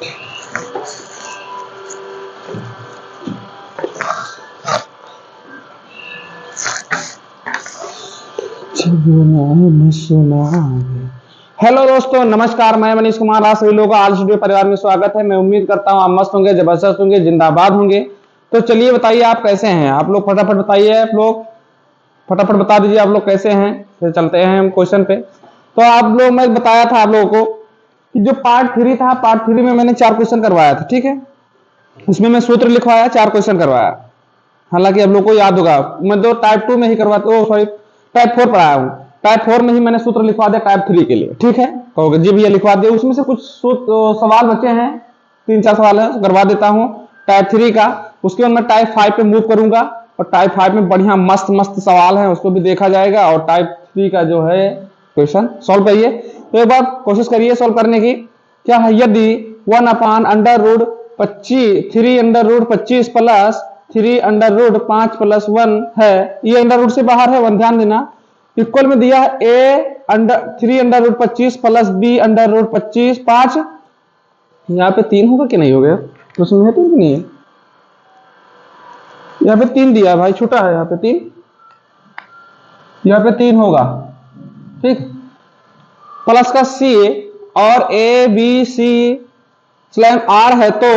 Hello दोस्तों, नमस्कार। मैं मनीष कुमार, आप सभी लोगों का आल स्टूडियो परिवार में स्वागत है। मैं उम्मीद करता हूँ आप मस्त होंगे, जबरदस्त होंगे, जिंदाबाद होंगे। तो चलिए बताइए आप कैसे हैं। आप लोग फटाफट बताइए, आप लोग फटाफट बता दीजिए आप लोग कैसे हैं। फिर चलते हैं हम क्वेश्चन पे। तो आप लोग, मैं बताया था आप लोगों को कि जो पार्ट 3 था, पार्ट 3 में मैंने 4 क्वेश्चन करवाया था, ठीक है। उसमें मैं सूत्र लिखवाया, 4 क्वेश्चन करवाया। हालांकि आप लोग को याद होगा, मैं तो टाइप 2 में ही करवाता, सॉरी टाइप 4 पढ़ाया हूँ। टाइप 4 में ही मैंने सूत्र लिखवा दिया टाइप 3 के लिए, ठीक है। कहोगे जी भैया लिखवा दिया, उसमें से कुछ सवाल बचे हैं, 3-4 सवाल है, करवा देता हूँ टाइप 3 का। उसके बाद मैं टाइप 5 पे मूव करूंगा और टाइप 5 में बढ़िया मस्त मस्त सवाल है, उसको भी देखा जाएगा। और टाइप 3 का जो है क्वेश्चन सॉल्व करिए। तो एक बार कोशिश करिए सॉल्व करने की। क्या है, यदि 1/√25 3√25 प्लस 3√5 प्लस 1 है, ये अंडर रूट से बाहर है, 1 ध्यान देना। इक्वल में दिया है a3√25 प्लस b√25 5। यहाँ पे 3 होगा कि नहीं होगा, तो उसमें है 3 कि नहीं है। यहाँ पे 3 दिया है भाई, छोटा है यहाँ पे 3, यहाँ पे 3 होगा, ठीक। प्लस का c और a b c slam r है, तो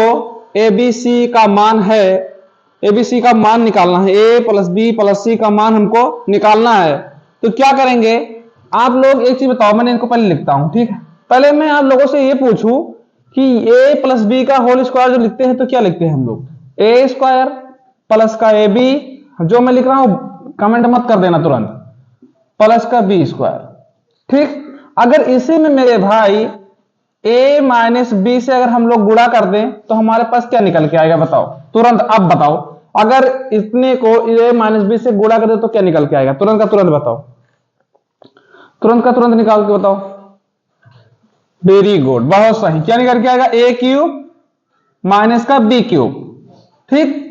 a b c का मान है, एबीसी का मान निकालना है। ए प्लस बी प्लस सी का मान हमको निकालना है। तो क्या करेंगे आप लोग, एक चीज बताओ, मैंने इनको पहले लिखता हूं, ठीक है। पहले मैं आप लोगों से ये पूछूं कि ए प्लस बी का होल स्क्वायर जो लिखते हैं तो क्या लिखते हैं हम लोग, ए स्क्वायर प्लस का ए बी, जो मैं लिख रहा हूं कमेंट मत कर देना तुरंत, प्लस का बी स्क्वायर, ठीक। अगर इसी में मेरे भाई a माइनस बी से अगर हम लोग गुणा कर दें तो हमारे पास क्या निकल के आएगा, बताओ तुरंत, अब बताओ। अगर इतने को a माइनस बी से गुणा कर दे तो क्या निकल के आएगा, तुरंत का तुरंत बताओ, तुरंत का तुरंत निकाल के बताओ। वेरी गुड, बहुत सही। क्या निकल के आएगा, a क्यूब माइनस का b क्यूब, ठीक।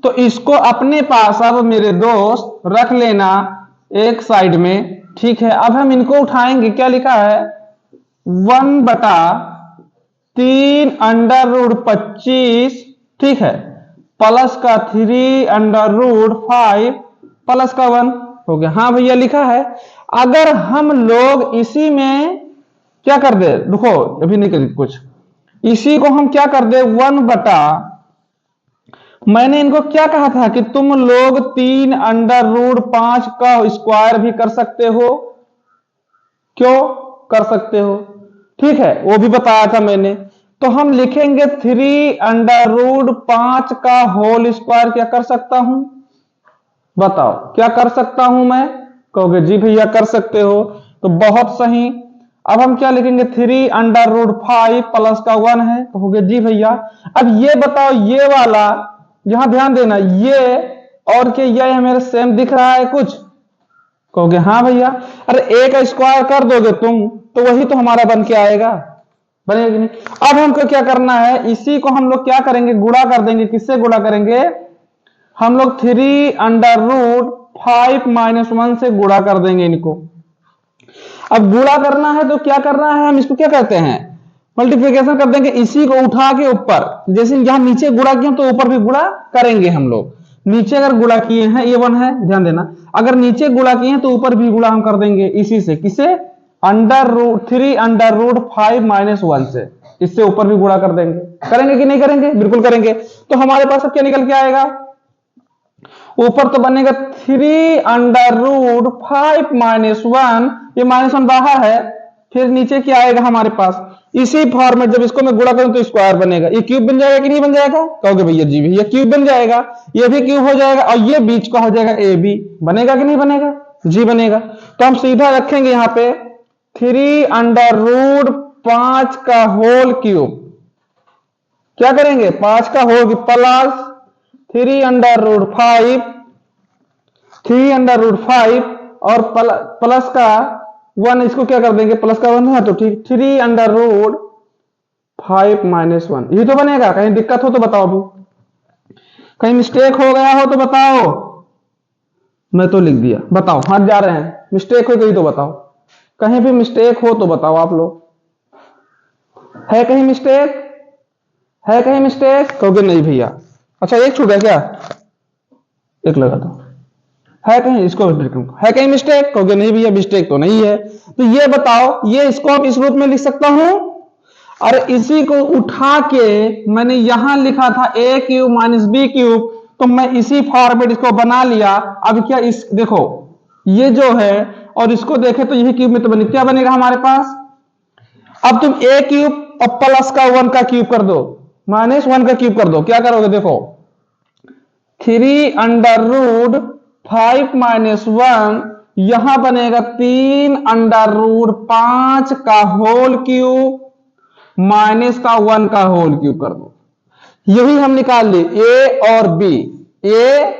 तो इसको अपने पास अब मेरे दोस्त रख लेना एक साइड में, ठीक है। अब हम इनको उठाएंगे, क्या लिखा है, 1/3√25, ठीक है, प्लस का 3√5 प्लस का 1 हो गया। हाँ भैया लिखा है। अगर हम लोग इसी में क्या कर दे, देखो अभी नहीं कर कुछ, इसी को हम क्या कर दे, 1 मैंने इनको क्या कहा था कि तुम लोग 3√5 का स्क्वायर भी कर सकते हो, क्यों कर सकते हो, ठीक है, वो भी बताया था मैंने। तो हम लिखेंगे 3√5 का होल स्क्वायर क्या कर सकता हूं, बताओ क्या कर सकता हूं मैं। कहोगे जी भैया कर सकते हो, तो बहुत सही। अब हम क्या लिखेंगे, 3√5 प्लस का 1 है, कहोगे जी भैया। अब ये बताओ, ये वाला यहां ध्यान देना, ये और क्या ये मेरे सेम दिख रहा है कुछ, कहोगे हाँ भैया। अरे ए का स्क्वायर कर दोगे तुम तो वही तो हमारा बन के आएगा, बनेगा कि नहीं। अब हमको क्या करना है, इसी को हम लोग क्या करेंगे, गुणा कर देंगे। किससे गुणा करेंगे, हम लोग 3√5 माइनस 1 से गुणा कर देंगे इनको। अब गुणा करना है तो क्या करना है, हम इसको क्या करते हैं, मल्टीप्लिकेशन कर देंगे। इसी को उठा के ऊपर, जैसे यहां नीचे गुणा किया तो ऊपर भी गुणा करेंगे हम लोग। नीचे अगर गुणा किए हैं, ये 1 है, ध्यान देना, अगर नीचे गुणा किए हैं तो ऊपर भी गुणा हम कर देंगे इसी से। किसे, 3√5 माइनस 1 से, इससे ऊपर भी गुणा कर देंगे। करेंगे कि नहीं करेंगे, बिल्कुल करेंगे। तो हमारे पास अब क्या निकल के आएगा, ऊपर तो बनेगा 3√5 माइनस 1, ये माइनस 1 बाहर है, फिर नीचे क्या आएगा हमारे पास, इसी फॉर्मेट जब इसको मैं गुणा करूं तो स्क्वायर बनेगा। ये क्यूब बन जाएगा कि नहीं बन जाएगा, कहोगे भैया जी भैया क्यूब बन जाएगा, ये भी क्यूब हो जाएगा, और ये बीच का हो जाएगा ए बी, बनेगा कि नहीं बनेगा, जी बनेगा। तो हम सीधा रखेंगे यहां पे 3√5 का होल क्यूब, क्या करेंगे, 5 का होल प्लस 3√5 और प्लस का 1, इसको क्या कर देंगे, प्लस का 1 है तो ठीक, 3√5 माइनस 1, यही तो बनेगा। कहीं दिक्कत हो तो बताओ, अभी कहीं मिस्टेक हो गया हो तो बताओ। मैं तो लिख दिया, बताओ, हाथ जा रहे हैं, मिस्टेक हो गई तो बताओ, कहीं भी मिस्टेक हो तो बताओ। आप लोग है कहीं मिस्टेक, है कहीं मिस्टेक? कहोगे नहीं भैया। अच्छा एक छूट है क्या? एक लगा दो। है कहीं, इसको है कहीं मिस्टेक? कहोगे नहीं भैया मिस्टेक तो नहीं है। तो ये बताओ, ये इसको हम इस रूप में लिख सकता हूं, और इसी को उठा के मैंने यहां लिखा था a cube minus B cube, तो मैं इसी फॉर्मेट इसको बना लिया। अब क्या इस देखो ये जो है और इसको देखे तो यही क्यूब में तो बने, क्या बनेगा हमारे पास? अब तुम a क्यूब और प्लस का 1 का क्यूब कर दो, माइनस 1 का क्यूब कर दो, क्या करोगे देखो 3 अंडर रूट 5 माइनस 1, यहां बनेगा 3 अंडर रूट 5 का होल क्यूब माइनस का 1 का होल क्यूब कर दो। यही हम निकाल लिए ए और बी, ए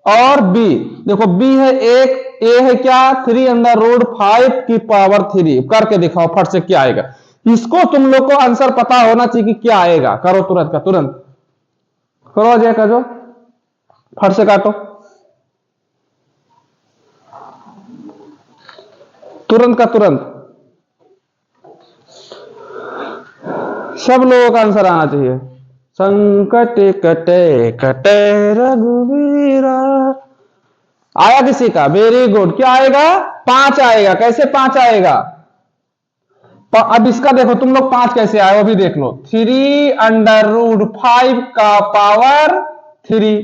और बी। देखो बी है एक, ए है क्या 3 अंडर रूट 5 की पावर 3। करके दिखाओ फट से क्या आएगा। इसको तुम लोग को आंसर पता होना चाहिए कि क्या आएगा। करो तुरंत का तुरंत करो, अजय का जो फट से काटो, तुरंत का तुरंत। सब लोगों का आंसर आना चाहिए। संकट कटे कटे रघुवीरा। आया किसी का? Very good. क्या आएगा? 5 आएगा। कैसे 5 आएगा? अब इसका देखो तुम लोग 5 कैसे आए वो भी देख लो। 3 अंडर रूट 5 का पावर 3।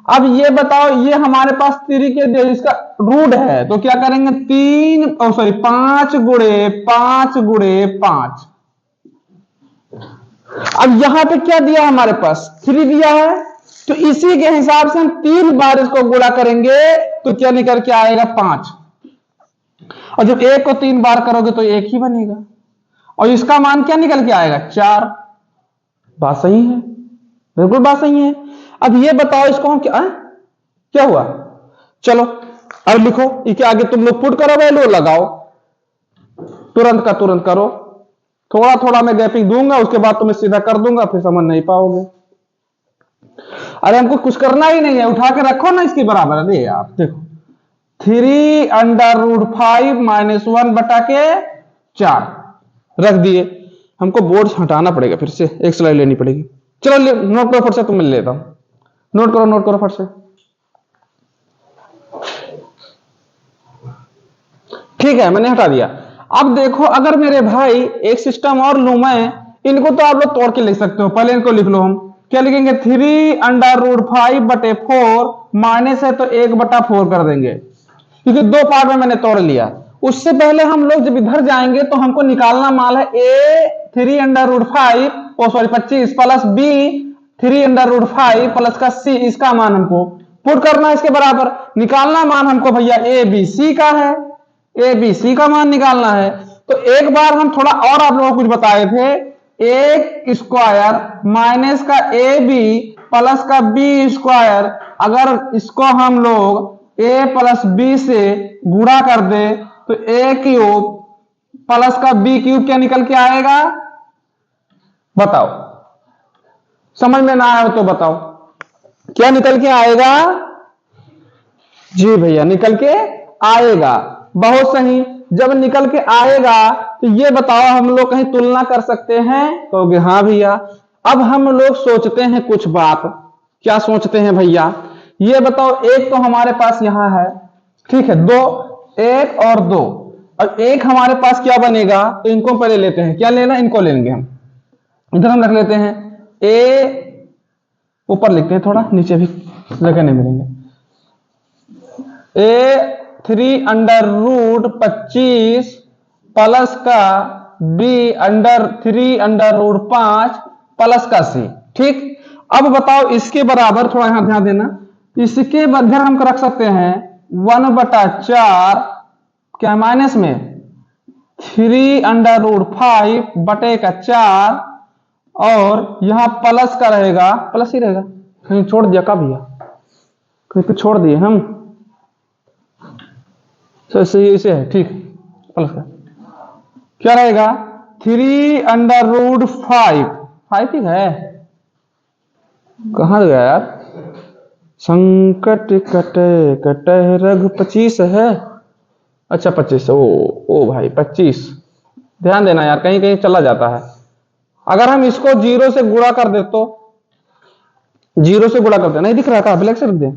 अब ये बताओ, ये हमारे पास 3 के इसका रूट है तो क्या करेंगे 5 गुणे 5 गुणे 5। अब यहां पे क्या दिया हमारे पास? 3 दिया है, तो इसी के हिसाब से हम 3 बार इसको गुणा करेंगे तो क्या निकल के आएगा 5। और जब 1 को 3 बार करोगे तो 1 ही बनेगा, और इसका मान क्या निकल के आएगा 4। बात सही है, बिल्कुल बात सही है। अब ये बताओ इसको हम क्या हुआ? चलो अब लिखो, इसके आगे तुम लोग पुट करो, वैल्यू लगाओ, तुरंत का तुरंत करो। थोड़ा थोड़ा मैं गैपिंग दूंगा, उसके बाद तुम्हें सीधा कर दूंगा, फिर समझ नहीं पाओगे। अरे हमको कुछ करना ही नहीं है, उठा के रखो ना इसके बराबर। अरे आप देखो 3 अंडर रूट 5 माइनस 1 बटा के 4 रख दिए। हमको बोर्ड हटाना पड़ेगा, फिर से एक स्लाइड लेनी पड़ेगी। चलो नोट करो फट से, तुम लेता हूं, नोट करो फट से। ठीक है मैंने हटा दिया। अब देखो अगर मेरे भाई एक सिस्टम और लूं मैं, इनको तो आप लोग तोड़ के लिख सकते हो। पहले इनको लिख लो, हम क्या लिखेंगे 3 अंडर रूट 5 बटे 4, माइनस है तो 1 बटा 4 कर देंगे, क्योंकि 2 पार्ट में मैंने तोड़ लिया। उससे पहले हम लोग जब इधर जाएंगे तो हमको निकालना माल है A 3 under root 5 25 plus B 3 under root 5 plus का सी, इसका मान हमको पुट करना है इसके बराबर। निकालना मान हमको भैया ए बी सी का है, ए बी सी का मान निकालना है। तो एक बार हम थोड़ा और आप लोगों को कुछ बताए थे, एक स्क्वायर माइनस का ए बी प्लस का बी स्क्वायर, अगर इसको हम लोग ए प्लस बी से गुणा कर दे तो ए क्यूब प्लस का बी क्यूब क्या निकल के आएगा? बताओ, समझ में ना आया तो बताओ क्या निकल के आएगा? जी भैया निकल के आएगा, बहुत सही। जब निकल के आएगा तो ये बताओ हम लोग कहीं तुलना कर सकते हैं? कहोगे हाँ भैया। अब हम लोग सोचते हैं कुछ बात, क्या सोचते हैं भैया? ये बताओ, एक तो हमारे पास यहां है, ठीक है, 2, 1 और 2, और एक हमारे पास क्या बनेगा? तो इनको पहले लेते हैं, क्या लेना? इनको लेंगे हम, इधर हम रख लेते हैं। ए ऊपर लिखते हैं, थोड़ा नीचे भी जगह नहीं मिलेंगे। ए 3 अंडर रूट 25 प्लस का B under 3 under root 5 plus का सी, ठीक। अब बताओ इसके बराबर, थोड़ा यहां ध्यान देना, इसके बराबर हम रख सकते हैं 1 बटा 4 क्या माइनस में 3 अंडर रूट 5 बटे का 4, और यहां प्लस का रहेगा, प्लस ही रहेगा, कहीं छोड़ दिया का भैया? कहीं पे छोड़ दिए हम, तो इसे है, ठीक, प्लस का क्या रहेगा 3 अंडर रूट 5 ही है, कहां गया यार? संकट कटे कटे रघु 25 है, अच्छा 25, ओ भाई 25, ध्यान देना यार, कहीं कहीं चला जाता है। अगर हम इसको 0 से गुणा कर दे तो 0 से गुणा करते, नहीं दिख रहा, कहां ब्लैक से रख दे,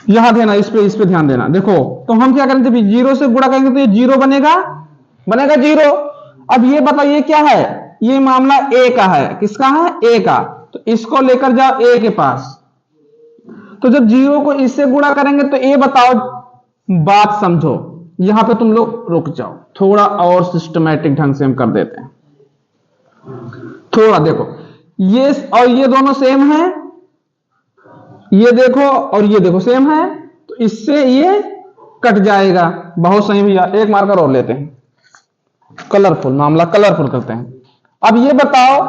यहां देना, इस पे ध्यान देना। देखो तो हम क्या करेंगे, 0 से गुणा करेंगे तो ये 0 बनेगा 0। अब ये बताइए क्या है, ये मामला ए का है, किसका है, ए का। तो इसको लेकर जाओ ए के पास, तो जब 0 को इससे गुणा करेंगे तो ये बताओ, बात समझो, यहां पे तुम लोग रुक जाओ, थोड़ा और सिस्टमैटिक ढंग से हम कर देते हैं। थोड़ा देखो, ये और ये दोनों सेम है, ये देखो और ये देखो सेम है, तो इससे ये कट जाएगा। बहुत सही भैया, एक मार्कर और लेते हैं, कलरफुल, मामला कलरफुल करते हैं। अब ये बताओ,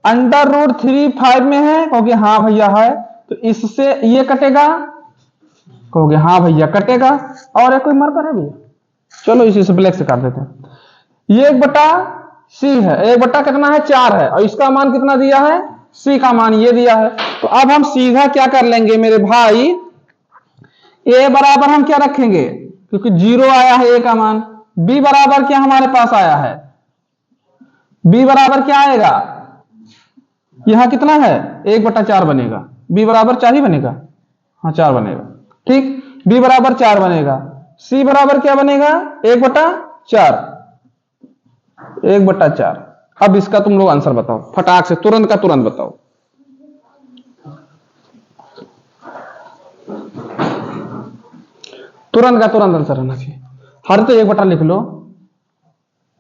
√3 5 में है, कहोगे हाँ भैया है, तो इससे ये कटेगा, कहोगे हाँ भैया कटेगा। और एक कोई मार्कर है भैया, चलो इसी से ब्लैक से काट देते हैं। ये 1/c है, 1 कितना है 4 है, और इसका मान कितना दिया है, c का मान ये दिया है। तो अब हम सीधा क्या कर लेंगे मेरे भाई, a बराबर हम क्या रखेंगे, क्योंकि 0 आया है a का मान, b बराबर क्या हमारे पास आया है, b बराबर क्या आएगा, यहां कितना है 1/4 बनेगा, b बराबर 4 ही बनेगा, हाँ 4 बनेगा, ठीक, b बराबर 4 बनेगा, c बराबर क्या बनेगा 1/4, 1/4। अब इसका तुम लोग आंसर बताओ फटाक से, तुरंत का तुरंत बताओ। तुरंत का तुरंत आंसर रहना चाहिए। हर तो 1 लिख लो,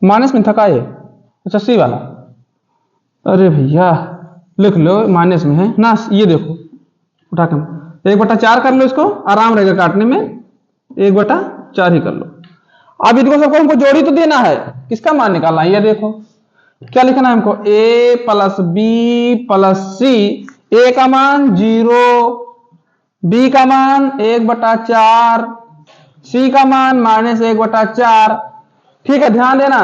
माइनस में थका ये, अच्छा सी वाला, अरे भैया लिख लो, माइनस में है ना, ये देखो उठा के 1/4 कर लो, इसको आराम रहेगा काटने में, 1/4 ही कर लो। अब इनको सबको हमको जोड़ी तो देना है, किसका मान निकालना है, ये देखो क्या लिखना है हमको, a + b + c, a का मान 0, b का मान 1/4, c का मान -1/4, ठीक है, ध्यान देना।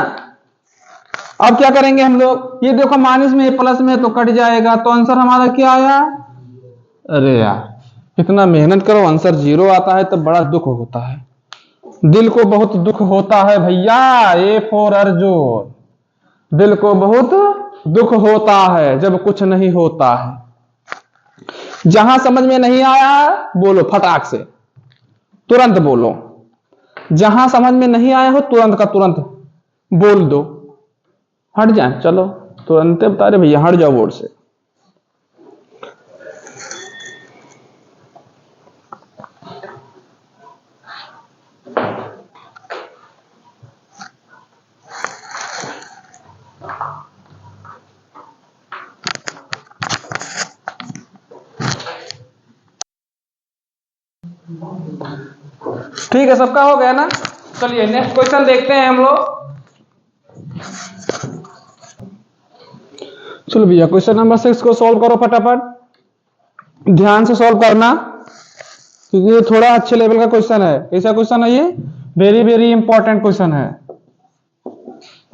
अब क्या करेंगे हम लोग, ये देखो माइनस में प्लस में तो कट जाएगा, तो आंसर हमारा क्या आया, अरे यार इतना मेहनत करो आंसर 0 आता है तो बड़ा दुख होता है, दिल को बहुत दुख होता है भैया, A फॉर अर्जुन, दिल को बहुत दुख होता है जब कुछ नहीं होता है। जहां समझ में नहीं आया बोलो फटाक से, तुरंत बोलो, जहां समझ में नहीं आया हो तुरंत का तुरंत बोल दो, हट जाए, चलो तुरंत बता रहे भैया, हट जाओ बोर्ड से। ठीक है, सबका हो गया ना, चलिए नेक्स्ट क्वेश्चन देखते हैं हम लोग। चलो भैया क्वेश्चन नंबर 6 को सॉल्व करो फटाफट, ध्यान से सॉल्व करना, क्योंकि ये थोड़ा अच्छे लेवल का क्वेश्चन है। ऐसा क्वेश्चन है ये, वेरी वेरी इंपॉर्टेंट क्वेश्चन है,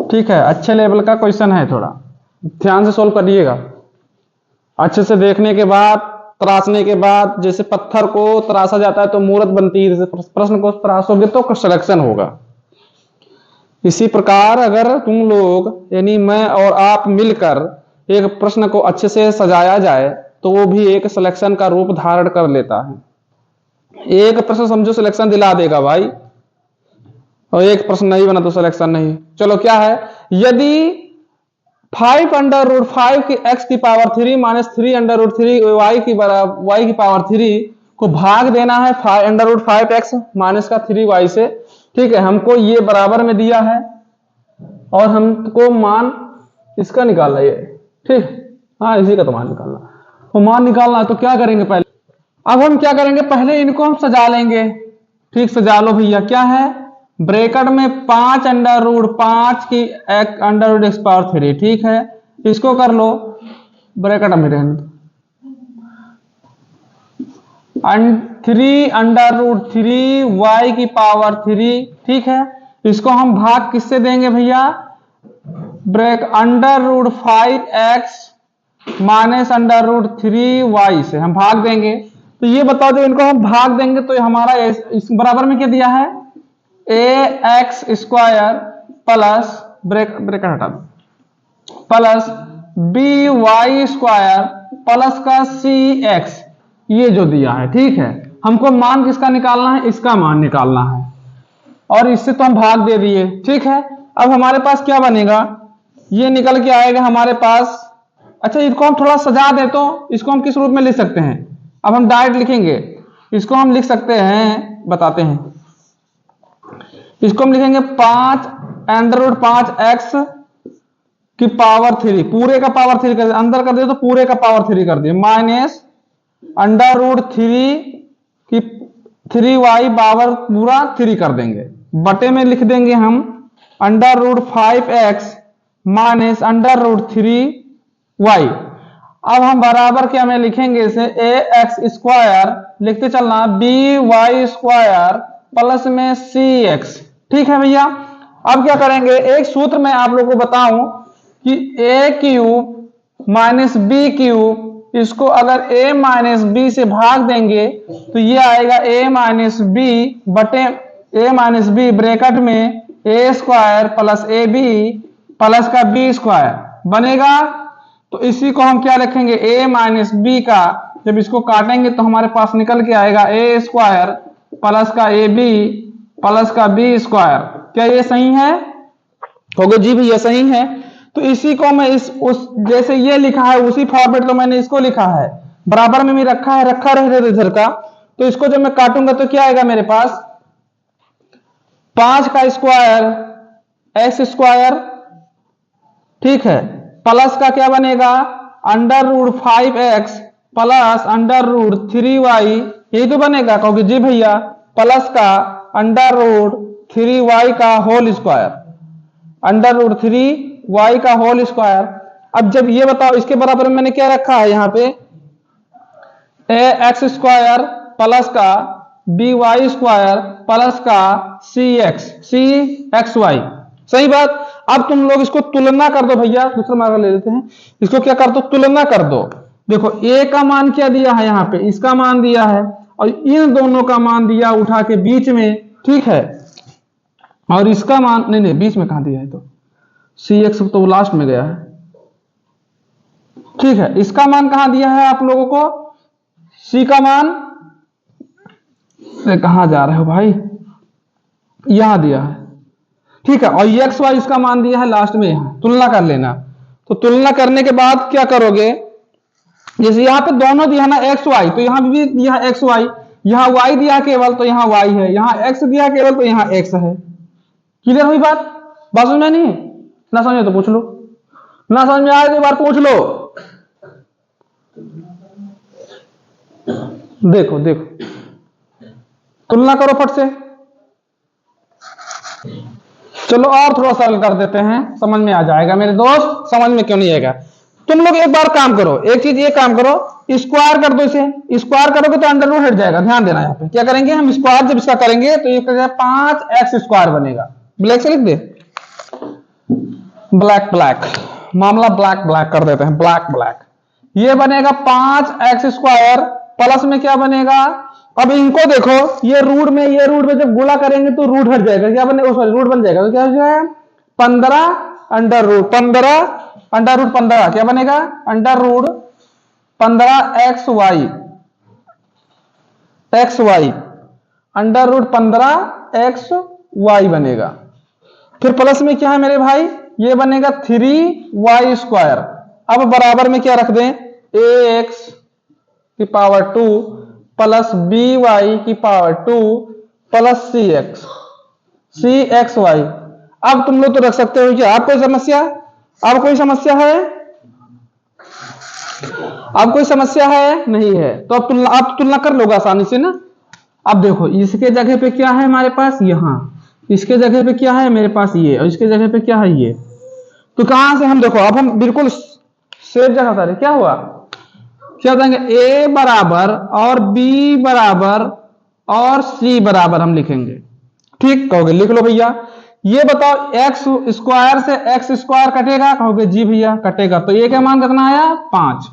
ठीक है, अच्छे लेवल का क्वेश्चन है, थोड़ा ध्यान से सॉल्व करिएगा। अच्छे से देखने के बाद, तराशने के बाद, जैसे पत्थर को तराशा जाता है तो मूर्त बनती है, जैसे प्रश्न को तराशोगे तो सिलेक्शन होगा। इसी प्रकार अगर तुम लोग यानी मैं और आप मिलकर एक प्रश्न को अच्छे से सजाया जाए तो वो भी एक सिलेक्शन का रूप धारण कर लेता है। एक प्रश्न समझो सिलेक्शन दिला देगा भाई, और एक प्रश्न नहीं बना तो सिलेक्शन नहीं। चलो क्या है, यदि 5√5 की x की पावर 3 माइनस 3√3 y की पावर 3 को भाग देना है 5√5x माइनस का 3y से, ठीक है, हमको ये बराबर में दिया है और हमको मान इसका निकालना है, ठीक, हाँ इसी का तो मान निकालना, तो मान निकालना है तो क्या करेंगे पहले, अब हम क्या करेंगे, पहले इनको हम सजा लेंगे, ठीक, सजा लो भैया। क्या है, ब्रैकेट में 5√5 की x पावर 3, ठीक है, इसको कर लो ब्रैकेट में रहने दो, 3√3 y की पावर 3, ठीक है, इसको हम भाग किससे देंगे भैया, √5x माइनस √3y से हम भाग देंगे। तो ये बताओ जब इनको हम भाग देंगे तो हमारा इस बराबर में क्या दिया है, ax² प्लस ब्रैकेट हटा दो plus B Y square plus का सी एक्स, ये जो दिया है। ठीक है, हमको मान किसका निकालना है? इसका मान निकालना है, और इससे तो हम भाग दे दिए। ठीक है, अब हमारे पास क्या बनेगा? ये निकल के आएगा हमारे पास। अच्छा, इसको हम थोड़ा सजा दे तो इसको हम किस रूप में लिख सकते हैं? अब हम डायरेक्ट लिखेंगे, इसको हम लिख सकते हैं, बताते हैं। इसको हम लिखेंगे 5√5x की पावर 3, पूरे का पावर 3 कर दिया, अंदर कर दिया तो पूरे का पावर 3 कर दिया, माइनस √3 की 3y पावर पूरा 3 कर देंगे, बटे में लिख देंगे हम √5x माइनस √3y। अब हम बराबर क्या में लिखेंगे इसे? ax स्क्वायर लिखते चलना, by स्क्वायर प्लस में cx। ठीक है भैया, अब क्या करेंगे? एक सूत्र मैं आप लोगों को बताऊं कि a³ माइनस b³, इसको अगर a माइनस b से भाग देंगे तो ये आएगा a माइनस b बटे a माइनस b ब्रैकेट में a square plus ab plus का b स्क्वायर बनेगा। तो इसी को हम क्या लिखेंगे? a माइनस b का, जब इसको काटेंगे तो हमारे पास निकल के आएगा a स्क्वायर प्लस का ab प्लस का b स्क्वायर। क्या ये सही है? होगा जी भैया, सही है। तो इसी को मैं उस जैसे ये लिखा है उसी फॉर्मेट तो मैंने इसको लिखा है, बराबर में भी रखा रहे इधर का। तो इसको जब मैं काटूंगा तो क्या आएगा मेरे पास? 5 का स्क्वायर x स्क्वायर, ठीक है, प्लस का क्या बनेगा? √5x प्लस √3y, यही तो बनेगा। कहोगे जी भैया, प्लस का √3y का होल स्क्वायर, √3y का होल स्क्वायर। अब जब ये बताओ, इसके बराबर में मैंने क्या रखा है यहाँ पे? ax स्क्वायर प्लस का by स्क्वायर प्लस का cxy। सही बात। अब तुम लोग इसको तुलना कर दो भैया, दूसरा मार्ग ले लेते हैं। इसको क्या कर दो? तुलना कर दो। देखो a का मान क्या दिया है यहाँ पे? इसका मान दिया है, और इन दोनों का मान दिया उठा के बीच में। ठीक है, और इसका मान नहीं बीच में कहां दिया है? तो cx तो लास्ट में गया है। ठीक है, इसका मान कहां दिया है आप लोगों को? c का मान कहां जा रहे हो भाई? यहां दिया है। ठीक है, और एक्स वाई इसका मान दिया है लास्ट में, यहां तुलना कर लेना। तो तुलना करने के बाद क्या करोगे? जैसे यहां पे दोनों दिया ना एक्स वाई, तो यहां भी दिया एक्स वाई, यहां वाई दिया केवल तो यहां वाई है, यहां एक्स दिया केवल तो यहां एक्स है। क्लियर हुई बात? बात समझ में नहीं? ना समझे तो पूछ लो, ना समझ में आए तो एक बार पूछ लो। देखो देखो, तुलना करो फट से। चलो और थोड़ा सरल कर देते हैं, समझ में आ जाएगा मेरे दोस्त। समझ में क्यों नहीं आएगा? तुम लोग एक बार काम करो, एक चीज ये काम करो, स्क्वायर कर दो इसे। स्क्वायर करोगे तो अंडर रूट हट जाएगा। ध्यान देना, यहाँ पे क्या करेंगे हम? स्क्वायर जब इसका करेंगे तो ये 5x स्क्वायर बनेगा। ब्लैक से लिख दे, ब्लैक ब्लैक, मामला ब्लैक ब्लैक कर देते हैं, ब्लैक ब्लैक। ये बनेगा 5x स्क्वायर प्लस में क्या बनेगा? अब इनको देखो, ये रूट में जब गुणा करेंगे तो रूट हट जाएगा। क्या बनेगा? सॉरी, रूट बन जाएगा। तो क्या हो जाएगा? 15 अंडर रूट 15 क्या बनेगा? Under root 15xy under root 15xy बनेगा। फिर प्लस में क्या है मेरे भाई? ये बनेगा 3y स्क्वायर। अब बराबर में क्या रख दें? ax की पावर 2 प्लस by की पावर 2 प्लस cxy। अब तुम लोग तो रख सकते हो क्या? आप कोई समस्या? अब कोई समस्या है? अब कोई समस्या है? नहीं है। तो अब आप तुलना कर लोगे आसानी से ना। अब देखो, इसके जगह पे क्या है हमारे पास? यहाँ। इसके जगह पे क्या है मेरे पास? ये। और इसके जगह पे क्या है? ये। तो कहां से हम देखो, अब हम बिल्कुल सेफ जगह था। क्या हुआ? क्या देंगे? a बराबर और b बराबर और c बराबर हम लिखेंगे। ठीक, कहोगे लिख लो भैया। ये बताओ, एक्स स्क्वायर से एक्स स्क्वायर कटेगा? कहोगे जी भैया कटेगा। तो a का मान कितना आया? 5।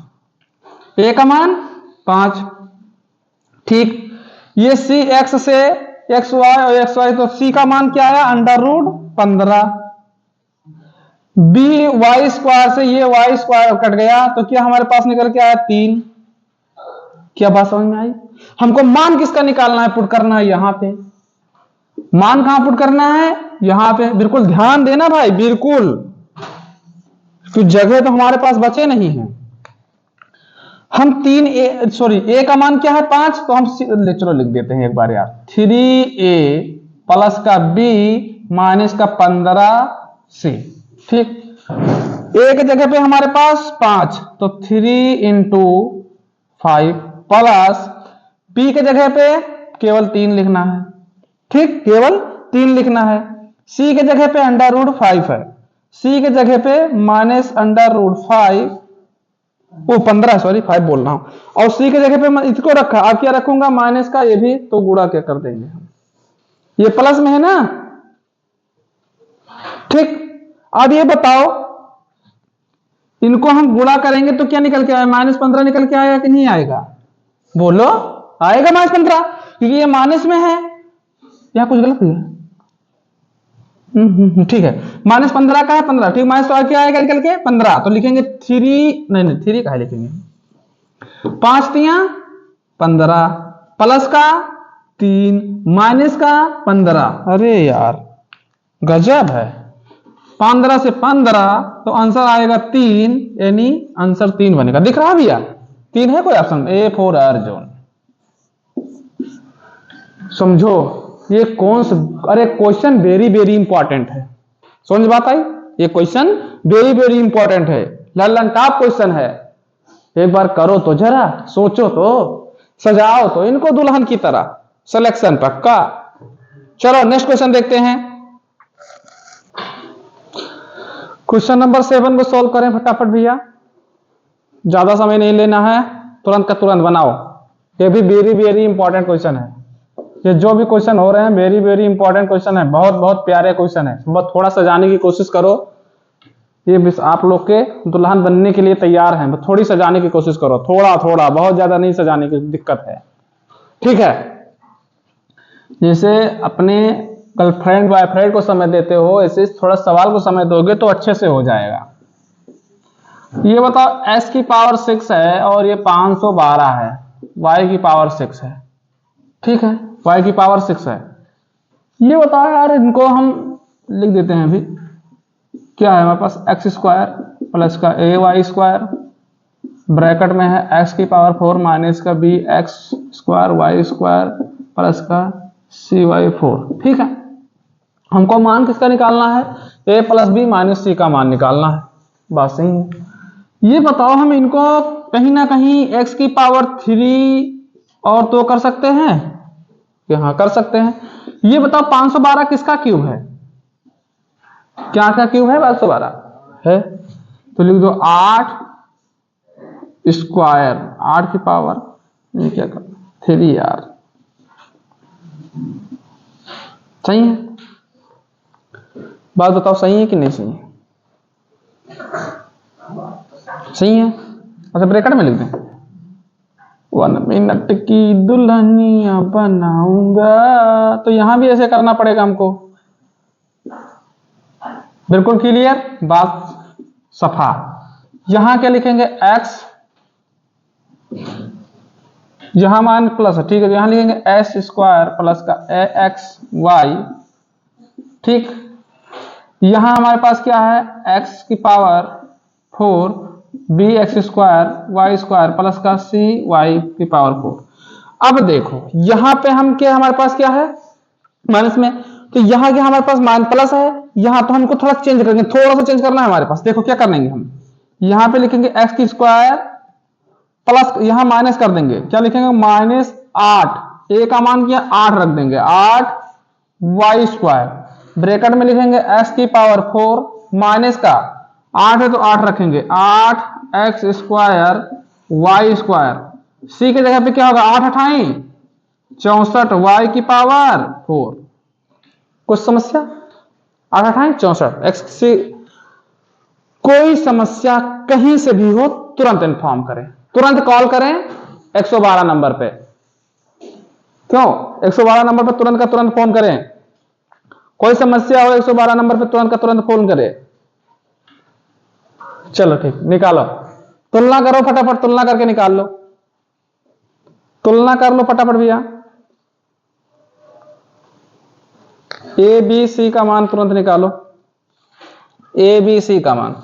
a का मान 5। ठीक, ये सी एक्स से एक्स वाई और एक्स वाई, तो c का मान क्या आया? Under root 15। B Y square से ये वाई स्क्वायर कट गया तो क्या हमारे पास निकल के आया 3। क्या बात समझ में आई? हमको मान किसका निकालना है, पुट करना है यहां पे। मान कहां पुट करना है, यहां पे। बिल्कुल ध्यान देना भाई, बिल्कुल, कुछ जगह तो हमारे पास बचे नहीं है। हम 3a सॉरी a का मान क्या है 5, तो हम चलो लिख देते हैं एक बार यार, 3a प्लस का b माइनस का 15c। ठीक, a के जगह पे हमारे पास 5, तो 3 इंटू 5 प्लस b के जगह पे केवल 3 लिखना है। ठीक, केवल 3 लिखना है। c के जगह पे √5 है, c के जगह पे माइनस √5 वो 15 सॉरी 5 बोल रहा हूं, और c के जगह पे मैं इसको रखा, अब क्या रखूंगा माइनस का, ये भी तो गुणा क्या कर देंगे हम, ये प्लस में है ना। ठीक, अब ये बताओ इनको हम गुणा करेंगे तो क्या निकल के आया, -15 निकल के आएगा कि नहीं आएगा, बोलो, आएगा -15, क्योंकि ये माइनस में है। या कुछ गलत है? ठीक है, -15 का है 15, ठीक, माइनस तो क्या आएगा निकल के 15, तो लिखेंगे 3, नहीं 3 का है लिखेंगे, 5 तिया 15 प्लस का 3 माइनस का 15। अरे यार गजब है, 15 से 15 तो आंसर आएगा 3, यानी आंसर 3 बनेगा। दिख रहा है भैया, 3 है कोई ऑप्शन, ए फॉर अर्जुन। समझो ये कौन सा, अरे क्वेश्चन वेरी वेरी इंपॉर्टेंट है, समझ बात आई? ये क्वेश्चन वेरी वेरी इंपॉर्टेंट है, लल्लन टॉप क्वेश्चन है। एक बार करो तो, जरा सोचो तो, सजाओ तो इनको दुल्हन की तरह, सिलेक्शन पक्का। चलो नेक्स्ट क्वेश्चन देखते हैं। क्वेश्चन नंबर 7 को सॉल्व करें फटाफट भैया, ज्यादा समय नहीं लेना है, तुरंत का तुरंत बनाओ। ये भी वेरी वेरी इंपॉर्टेंट क्वेश्चन है, ये जो भी क्वेश्चन हो रहे हैं वेरी वेरी इंपॉर्टेंट क्वेश्चन है, बहुत बहुत प्यारे क्वेश्चन है। बस थोड़ा सजाने की कोशिश करो, ये आप लोग के दुल्हन बनने के लिए तैयार हैं, थोड़ी सजाने की कोशिश करो, थोड़ा थोड़ा, बहुत ज्यादा नहीं सजाने की दिक्कत है। ठीक है, जैसे अपने गर्लफ्रेंड बॉयफ्रेंड को समय देते हो, ऐसे थोड़ा सवाल को समय दोगे तो अच्छे से हो जाएगा। ये बताओ s की पावर 6 है और ये 512 है, y की पावर 6 है। ठीक है, y की पावर 6 है। ये बताओ यार, इनको हम लिख देते हैं अभी, क्या है हमारे पास x² प्लस का ay² ब्रैकेट में है x की पावर 4 माइनस का bx² y² प्लस का cy4। ठीक है, हमको मान किसका निकालना है, a plus b minus c का मान निकालना है। बात सही है। ये बताओ हम इनको कहीं ना कहीं x की पावर 3 और तो कर सकते हैं, यहां कर सकते हैं। ये बताओ 512 किसका क्यूब है, क्या का क्यूब है, 512 है, तो लिख दो 8 स्क्वायर, 8 की पावर, ये क्या कर 3 यार। सही है, बात बताओ सही है कि नहीं सही है? सही है। अच्छा ब्रैकेट में लिख दें 1 मिनट की दुल्हनिया बनाऊंगा, तो यहां भी ऐसे करना पड़ेगा हमको। बिल्कुल क्लियर बात, सफा। यहां क्या लिखेंगे x, यहां मान प्लस है, ठीक है, यहां लिखेंगे s² प्लस का axy। ठीक, यहां हमारे पास क्या है x की पावर 4 bx² y² प्लस का cy की पावर 4। अब देखो यहां पे हम क्या, हमारे पास क्या है माइनस में, तो यहां क्या हमारे पास माइनस प्लस है, यहां तो हमको थोड़ा चेंज करेंगे, थोड़ा सा चेंज करना है हमारे पास। देखो क्या करेंगे हम, यहां पे लिखेंगे x² प्लस, यहां माइनस कर देंगे, क्या लिखेंगे -8, a का मान किया 8 रख देंगे, 8 y² ब्रैकेट में लिखेंगे x की पावर 4 माइनस का 8 है तो 8 रखेंगे, 8 x² y²। c के जगह पे क्या होगा 8 अठाई 64 y की पावर 4। कुछ समस्या, 8 अठाई 64 x से, कोई समस्या कहीं से भी हो तुरंत इन्फॉर्म करें, तुरंत कॉल करें 112 नंबर पे। क्यों 112 नंबर पे तुरंत का तुरंत फोन करें, कोई समस्या हो 112 नंबर पे तुरंत का तुरंत फोन करें। चलो ठीक, निकालो, तुलना करो फटाफट, तुलना करके निकाल लो, तुलना कर लो फटाफट भैया। ए बी सी का मान तुरंत निकालो, ए बी सी का मान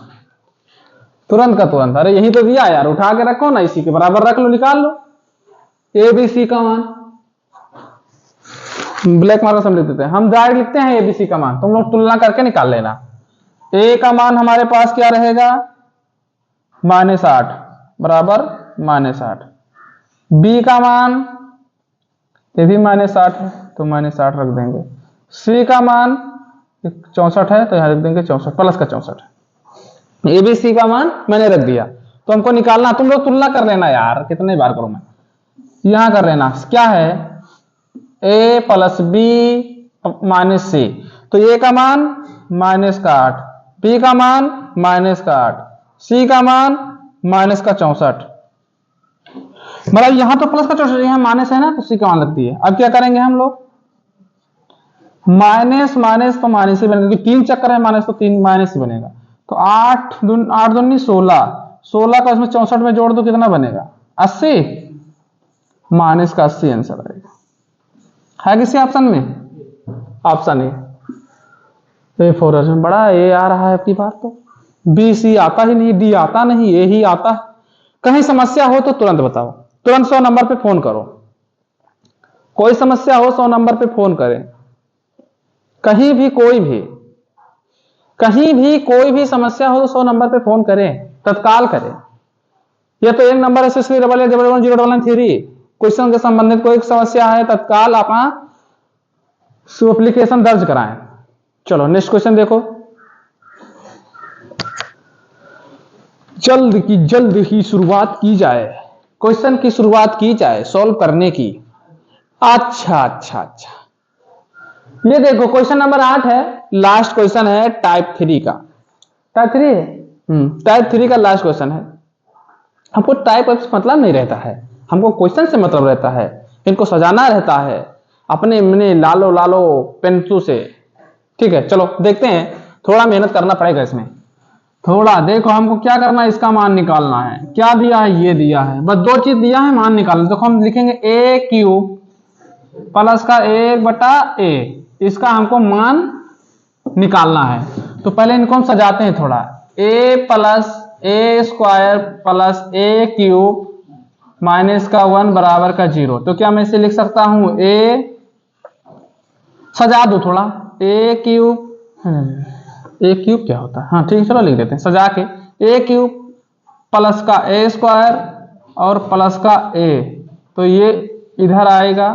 तुरंत का तुरंत। अरे यही तो दिया यार, उठा के रखो ना, इसी के बराबर रख लो, निकाल लो ए बी सी का मान। ब्लैक मार्कर से हम लिख देते हैं, हम डायरेक्ट लिखते हैं ए बी सी का मान, तुम लोग तुलना करके निकाल लेना। ए का मान हमारे पास क्या रहेगा, -8 बराबर -8। बी का मान ये भी -8 है तो -8 रख देंगे। सी का मान 64 है तो यहां रख देंगे 64 प्लस का 64 है। ए बी सी का मान मैंने रख दिया, तो हमको निकालना, तुम लोग तुलना कर लेना यार, कितने बार करूं मैं, यहां कर लेना। क्या है, ए प्लस बी माइनस सी, तो ए का मान -8, बी का मान -8, सी का मान -64, मतलब यहां तो प्लस का 64, यहां माइनस है ना तो सी का मान लगती है। अब क्या करेंगे हम लोग, माइनस माइनस तो माइनस ही बनेगा, क्योंकि 3 चक्कर है माइनस, तो 3 माइनस ही बनेगा। तो 8 दूनी 16, 16 का इसमें 64 में जोड़ दो, कितना बनेगा 80, माइनस का 80 आंसर आएगा। है किसी ऑप्शन में, ऑप्शन ए, ए फोर में बड़ा ए आ रहा है आपकी बात, तो बी सी आता ही नहीं, डी आता नहीं, ए ही आता। कहीं समस्या हो तो तुरंत बताओ, तुरंत 100 नंबर पे फोन करो, कोई समस्या हो 100 नंबर पे फोन करें, कहीं भी कोई भी समस्या हो तो 100 नंबर पे फोन करें, तत्काल करें। यह तो एक नंबर है 6311 क्वेश्चन के संबंधित कोई समस्या है, तत्काल अपना एप्लीकेशन दर्ज कराएं। चलो नेक्स्ट क्वेश्चन देखो, जल्द ही शुरुआत की जाए, क्वेश्चन की शुरुआत की जाए सॉल्व करने की। अच्छा, ये देखो क्वेश्चन नंबर 8 है, लास्ट क्वेश्चन है टाइप 3 का। टाइप 3 है, टाइप 3 का लास्ट क्वेश्चन है। हमको टाइप से मतलब नहीं रहता है, हमको क्वेश्चन से मतलब रहता है, इनको सजाना रहता है अपने लालो पेंसिल से। ठीक है, चलो देखते हैं, थोड़ा मेहनत करना पड़ेगा इसमें, थोड़ा देखो हमको क्या करना है, इसका मान निकालना है। क्या दिया है, ये दिया है, बस 2 चीज दिया है, मान निकालना। देखो हम लिखेंगे ए क्यूब प्लस का 1/a, इसका हमको मान निकालना है। तो पहले इनको हम सजाते हैं थोड़ा, a plus a square plus a cube minus का 1 बराबर का 0। तो क्या मैं इसे लिख सकता हूं, a सजा दो थोड़ा, a क्यूब क्या होता है, हाँ ठीक, चलो लिख देते हैं सजा के, a क्यूब प्लस का a स्क्वायर और प्लस का a, तो ये इधर आएगा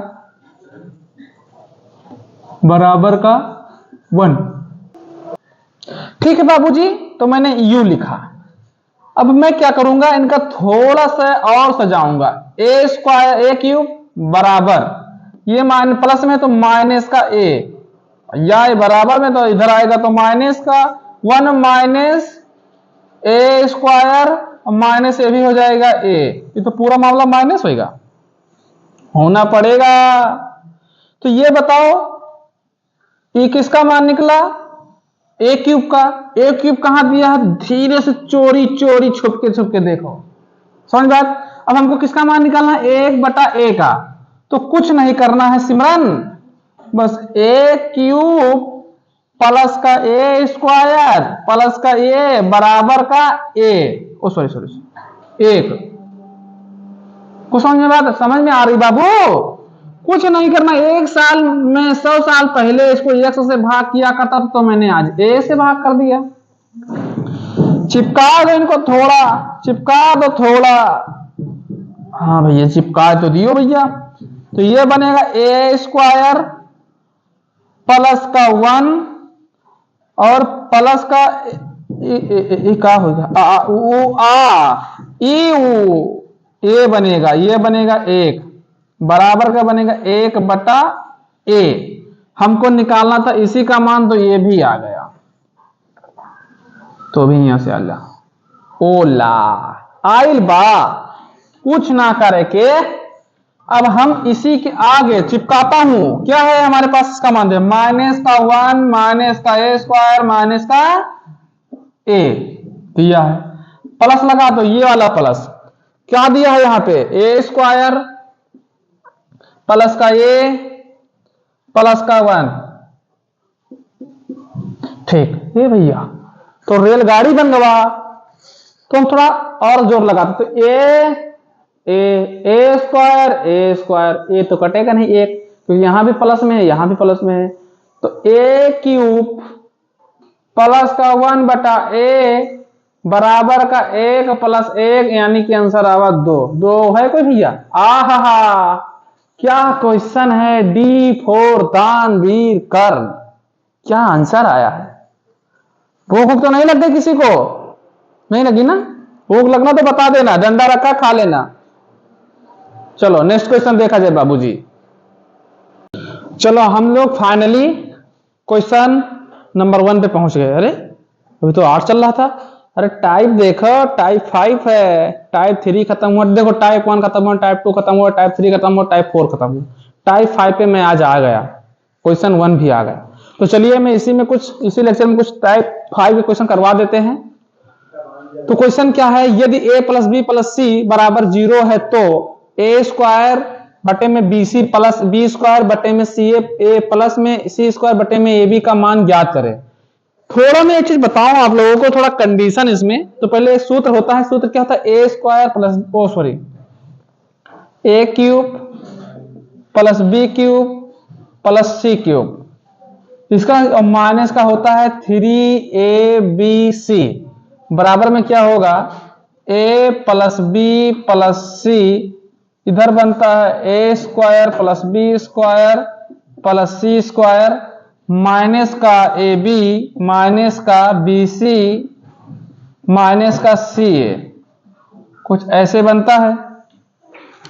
बराबर का 1। ठीक है बाबूजी, तो मैंने u लिखा। अब मैं क्या करूंगा, इनका थोड़ा सा और सजाऊंगा, a स्क्वायर a क्यूब बराबर, ये मान प्लस में तो माइनस का a, या बराबर में तो इधर आएगा तो माइनस का 1 माइनस a स्क्वायर, माइनस ए भी हो जाएगा a, ये तो पूरा मामला माइनस होना पड़ेगा। तो ये बताओ ये किसका मान निकला, ए क्यूब का। ए क्यूब कहां दिया है, धीरे से चोरी छुप के देखो, समझ बात। अब हमको किसका मान निकालना है, 1/a का। तो कुछ नहीं करना है सिमरन, बस ए क्यूब प्लस का ए स्क्वायर प्लस का ए बराबर का ए, ओ सॉरी 1। कुछ समझ में आ रही बाबू, कुछ नहीं करना। 1 साल में 100 साल पहले इसको 100 से भाग किया करता था, तो मैंने आज ए से भाग कर दिया। चिपका दो इनको थोड़ा, चिपका दो थोड़ा, हाँ भैया चिपका तो दियो भैया। तो ये बनेगा ए स्क्वायर प्लस का 1 और प्लस का क्या होगा, ये बनेगा 1 बराबर का बनेगा 1/a। हमको निकालना था इसी का मान, तो ये भी आ गया, तो भी यहां से आ ओला आइल बा, कुछ ना करे के। अब हम इसी के आगे चिपकाता हूं, क्या है हमारे पास इसका मान दे, माइनस का 1 माइनस का a स्क्वायर माइनस का a, दिया है, प्लस लगा तो ये वाला प्लस क्या दिया है यहाँ पे, ए स्क्वायर प्लस का ए प्लस का 1, ठीक है भैया। तो रेलगाड़ी बनवा तो हम थोड़ा और जोर लगाते तो ए स्क्वायर, ए तो कटेगा नहीं एक, क्योंकि यहां भी प्लस में है यहां भी प्लस में है, तो ए क्यूब प्लस का 1 बटा ए बराबर का 1 प्लस 1, यानी कि आंसर आवा 2। 2 है कोई भैया? आहा क्या क्वेश्चन है, डी फॉर दानवीर कर्ण, क्या आंसर आया है। भूख तो नहीं लग गई किसी को? नहीं लगी ना? भूख लगना तो बता देना, डंडा रखा खा लेना। चलो नेक्स्ट क्वेश्चन देखा जाए बाबूजी। चलो हम लोग फाइनली क्वेश्चन नंबर 1 पे पहुंच गए। अरे अभी तो 8 चल रहा था। अरे टाइप देखो, टाइप 5 है, टाइप 3 खत्म हुआ, देखो टाइप 1 खत्म हुआ, टाइप 2 खत्म हुआ, टाइप 3 खत्म हुआ, टाइप 4 खत्म हुआ, टाइप 5 पे मैं आज आ गया, क्वेश्चन 1 भी आ गया। तो चलिए मैं इसी लेक्चर में कुछ टाइप 5 के क्वेश्चन करवा देते हैं। तो क्वेश्चन क्या है, यदि a प्लस बी प्लस सी बराबर 0 है तो ए स्क्वायर बटे में B C plus B square बटे में सी ए प्लस में सी स्क्वायर बटे में ए बी का मान ज्ञात करें। थोड़ा मैं एक चीज बताऊं आप लोगों को, थोड़ा कंडीशन इसमें। तो पहले एक सूत्र होता है, सूत्र क्या होता है, a square plus a cube plus B cube plus C cube, इसका माइनस का होता है 3ab बराबर में क्या होगा, a plus B plus c, इधर बनता है a square plus B square plus C square minus का ए बी माइनस का बी सी माइनस का सी ए, कुछ ऐसे बनता है।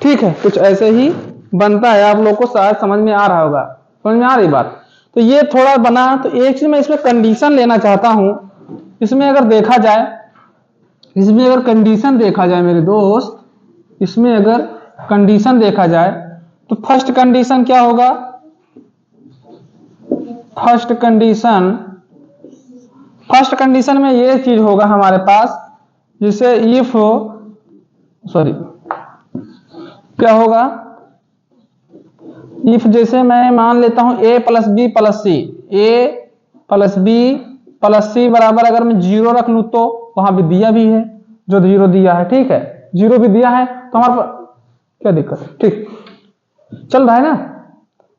ठीक है, कुछ ऐसे ही बनता है, आप लोग को शायद समझ में आ रहा होगा, समझ में आ रही बात। तो ये थोड़ा बना, तो एक चीज मैं इसमें कंडीशन लेना चाहता हूं। इसमें अगर देखा जाए, इसमें अगर कंडीशन देखा जाए मेरे दोस्त, इसमें अगर कंडीशन देखा जाए तो फर्स्ट कंडीशन क्या होगा, फर्स्ट कंडीशन में ये चीज होगा हमारे पास, जिसे इफ क्या होगा, इफ जैसे मैं मान लेता हूं a plus B plus C, a plus B plus सी बराबर अगर मैं 0 रख लूं तो वहां भी दिया भी है, जो 0 दिया है, ठीक है 0 भी दिया है, तो हमारे पास क्या दिक्कत है, ठीक चल रहा है ना।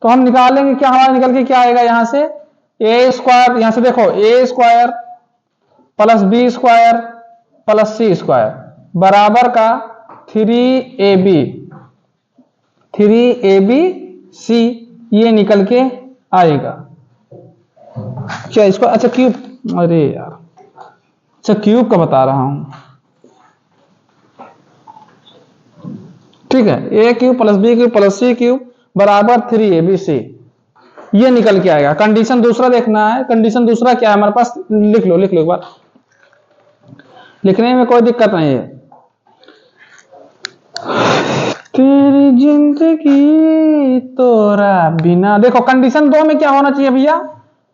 तो हम निकालेंगे क्या, हमारा निकल के क्या आएगा यहां से, ए स्क्वायर, यहां से देखो ए square plus B square plus सी स्क्वायर बराबर का 3ab सी, ये निकल के आएगा क्या इसको, अच्छा क्यूब, अरे यार अच्छा क्यूब का बता रहा हूं, ठीक है, ए cube plus B cube plus सी क्यूब बराबर 3abc, ये निकल के आएगा। कंडीशन दूसरा देखना है, कंडीशन दूसरा क्या है हमारे पास, लिख लो एक बार, लिखने में कोई दिक्कत नहीं है। तेरी जिंदगी तोरा बिना, देखो कंडीशन 2 में क्या होना चाहिए भैया,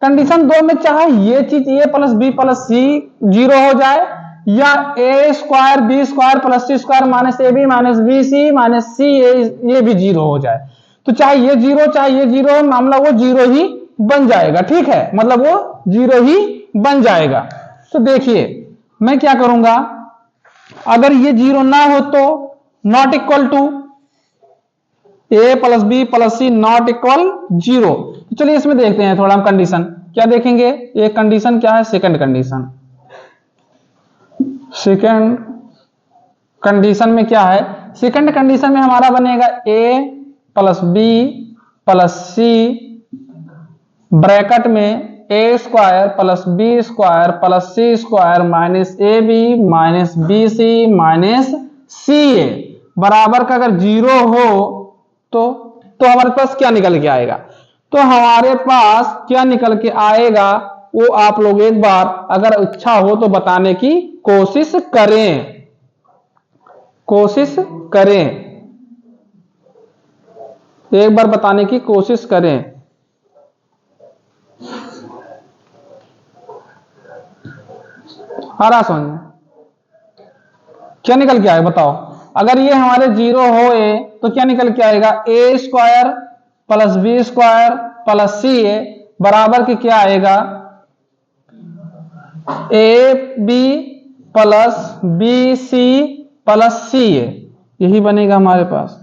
कंडीशन 2 में चाहे ये चीज A plus B plus C 0 हो जाए, या A square B square plus C square minus A B minus B C minus C ये भी 0 हो जाए, तो चाहे ये 0 चाहे ये 0 मामला वो 0 ही बन जाएगा, ठीक है, मतलब वो 0 ही बन जाएगा। तो देखिए मैं क्या करूंगा, अगर ये 0 ना हो तो not equal to A plus B plus C not equal 0। तो चलिए इसमें देखते हैं थोड़ा हम कंडीशन क्या देखेंगे, एक कंडीशन क्या है, सेकंड कंडीशन में क्या है, सेकंड कंडीशन में हमारा बनेगा A plus B plus C bracket में A square plus B square plus C square minus A B minus B C minus C A बराबर का अगर 0 हो तो हमारे पास क्या निकल के आएगा, तो हमारे पास क्या निकल के आएगा वो आप लोग एक बार अगर इच्छा हो तो बताने की कोशिश करें, एक बार बताने की कोशिश करें। आ रहा समझ में, क्या निकल के आएगा बताओ? अगर ये हमारे 0 हो ए तो क्या निकल के आएगा? A square plus B square plus C A बराबर के क्या आएगा? A B plus B C plus C A. यही बनेगा हमारे पास,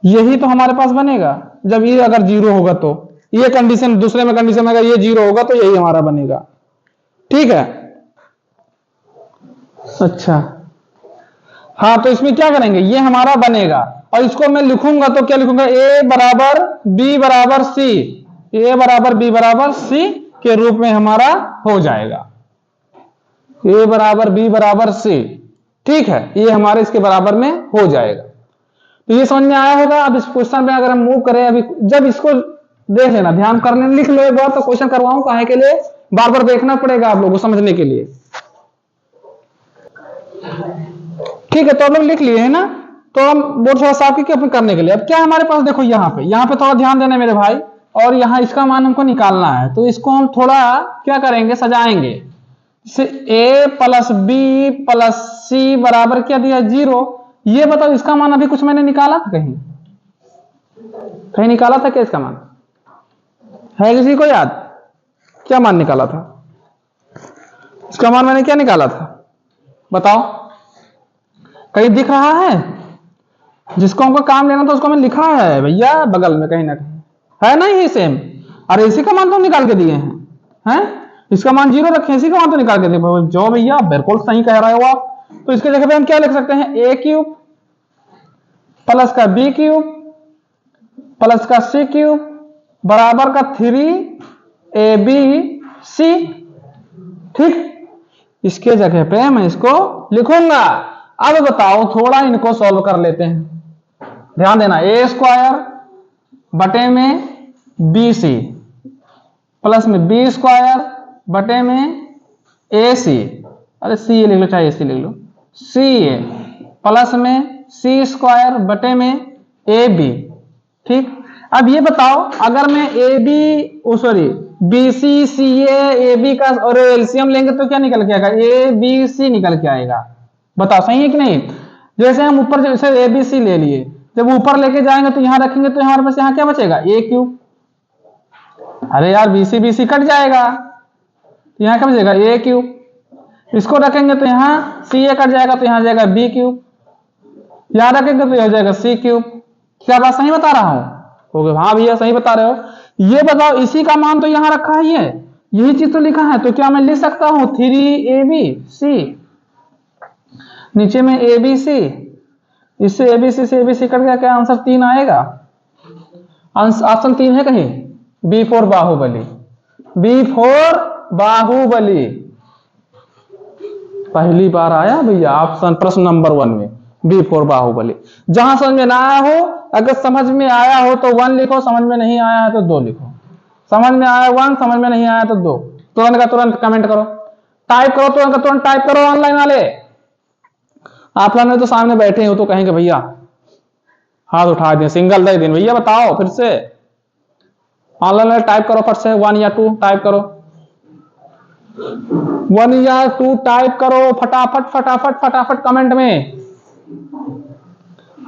यही तो हमारे पास बनेगा जब ये अगर 0 होगा तो। ये कंडीशन दूसरे में कंडीशन में अगर ये 0 होगा तो यही हमारा बनेगा। ठीक है, अच्छा हाँ, तो इसमें क्या करेंगे? ये हमारा बनेगा और इसको मैं लिखूंगा तो क्या लिखूंगा? ए बराबर बी बराबर सी, ए बराबर बी बराबर सी के रूप में हमारा हो जाएगा। ए बराबर बी बराबर सी, ठीक है, ये हमारे इसके बराबर में हो जाएगा। तो ये समझ में आया होगा। अब इस क्वेश्चन में अगर हम मूव करें, अभी जब इसको देख लेना, ध्यान करने लिख लो एक बार, तो क्वेश्चन करवाऊं काहे के लिए? बार बार देखना पड़ेगा आप लोगों को समझने के लिए। ठीक है, तो आप लोग लिख लिए है ना? तो हम बोर्ड थोड़ा साफ करने के लिए अब क्या हमारे पास देखो, यहाँ पे थोड़ा ध्यान देना मेरे भाई, और यहाँ इसका मान हमको निकालना है। तो इसको हम थोड़ा क्या करेंगे? सजाएंगे। ए प्लस बी प्लस सी बराबर क्या दिया? 0। ये बताओ इसका मान अभी कुछ मैंने निकाला था? कहीं निकाला था क्या इसका मान? है किसी को याद? क्या मान निकाला था इसका? मान मैंने क्या निकाला था बताओ? कहीं दिख रहा है? जिसको हमको काम लेना था उसको मैंने लिखा है भैया बगल में कहीं ना कहीं, है ना? ये सेम। अरे इसी का मान तो निकाल के दिए हैं, इसका मान 0 रखे, इसी का मान तो निकाल के दिए। जो भैया बिल्कुल सही कह रहे हो आप। तो इसके जगह पे हम क्या लिख सकते हैं? ए क्यूब प्लस का बी क्यूब प्लस का सी क्यूब बराबर का 3ab ठीक, इसके जगह पे मैं इसको लिखूंगा। अब बताओ, थोड़ा इनको सॉल्व कर लेते हैं। ध्यान देना, ए स्क्वायर बटे में बी सी प्लस में बी स्क्वायर बटे में ए सी, अरे सी लिख लो चाहे ए सी लिख लो, सी ए प्लस में सी स्क्वायर बटे में ए बी। ठीक, अब ये बताओ, अगर मैं A B B C C A B का और एलसीएम लेंगे तो क्या निकल के आएगा? ए बी सी निकल के आएगा। बताओ सही है कि नहीं? जैसे हम ऊपर जैसे ए बी सी ले लिए, जब ऊपर लेके जाएंगे तो यहां रखेंगे तो हमारे पास यहां क्या बचेगा? ए क्यूब। अरे यार बी सी कट जाएगा, यहां क्या बचेगा? ए क्यूब। इसको रखेंगे तो यहां सी ए कट जाएगा तो यहां जाएगा बी क्यूब, यहां रखेंगे तो यह जाएगा सी क्यूब। क्या बात सही बता रहा हूं? हाँ भैया सही बता रहे हो। ये बताओ, इसी का मान तो यहां रखा है, यही चीज तो लिखा है, तो क्या मैं लिख सकता हूं 3abc नीचे में abc, इससे abc से abc कट गया, क्या आंसर 3 आएगा? ऑप्शन 3 है कहीं? B for Baahubali, B for Baahubali पहली बार आया भैया ऑप्शन प्रश्न नंबर 1 में, बी फॉर बाहुबली। जहां समझ में ना आया हो, अगर समझ में आया हो तो 1 लिखो, समझ में नहीं आया है तो 2 लिखो। समझ में आया 1, समझ में नहीं आया तो 2। तुरंत का तुरंत कमेंट करो, टाइप करो, तुरंत का तुरंत टाइप करो। ऑनलाइन वाले, ऑफलाइन में तो सामने बैठे हो तो कहेंगे भैया हाथ उठा दें, सिंगल दे दिन भैया बताओ फिर से। ऑनलाइन में टाइप करो फट से, 1 या 2 टाइप करो, 1 या 2 टाइप करो फटाफट फटाफट फटाफट कमेंट में।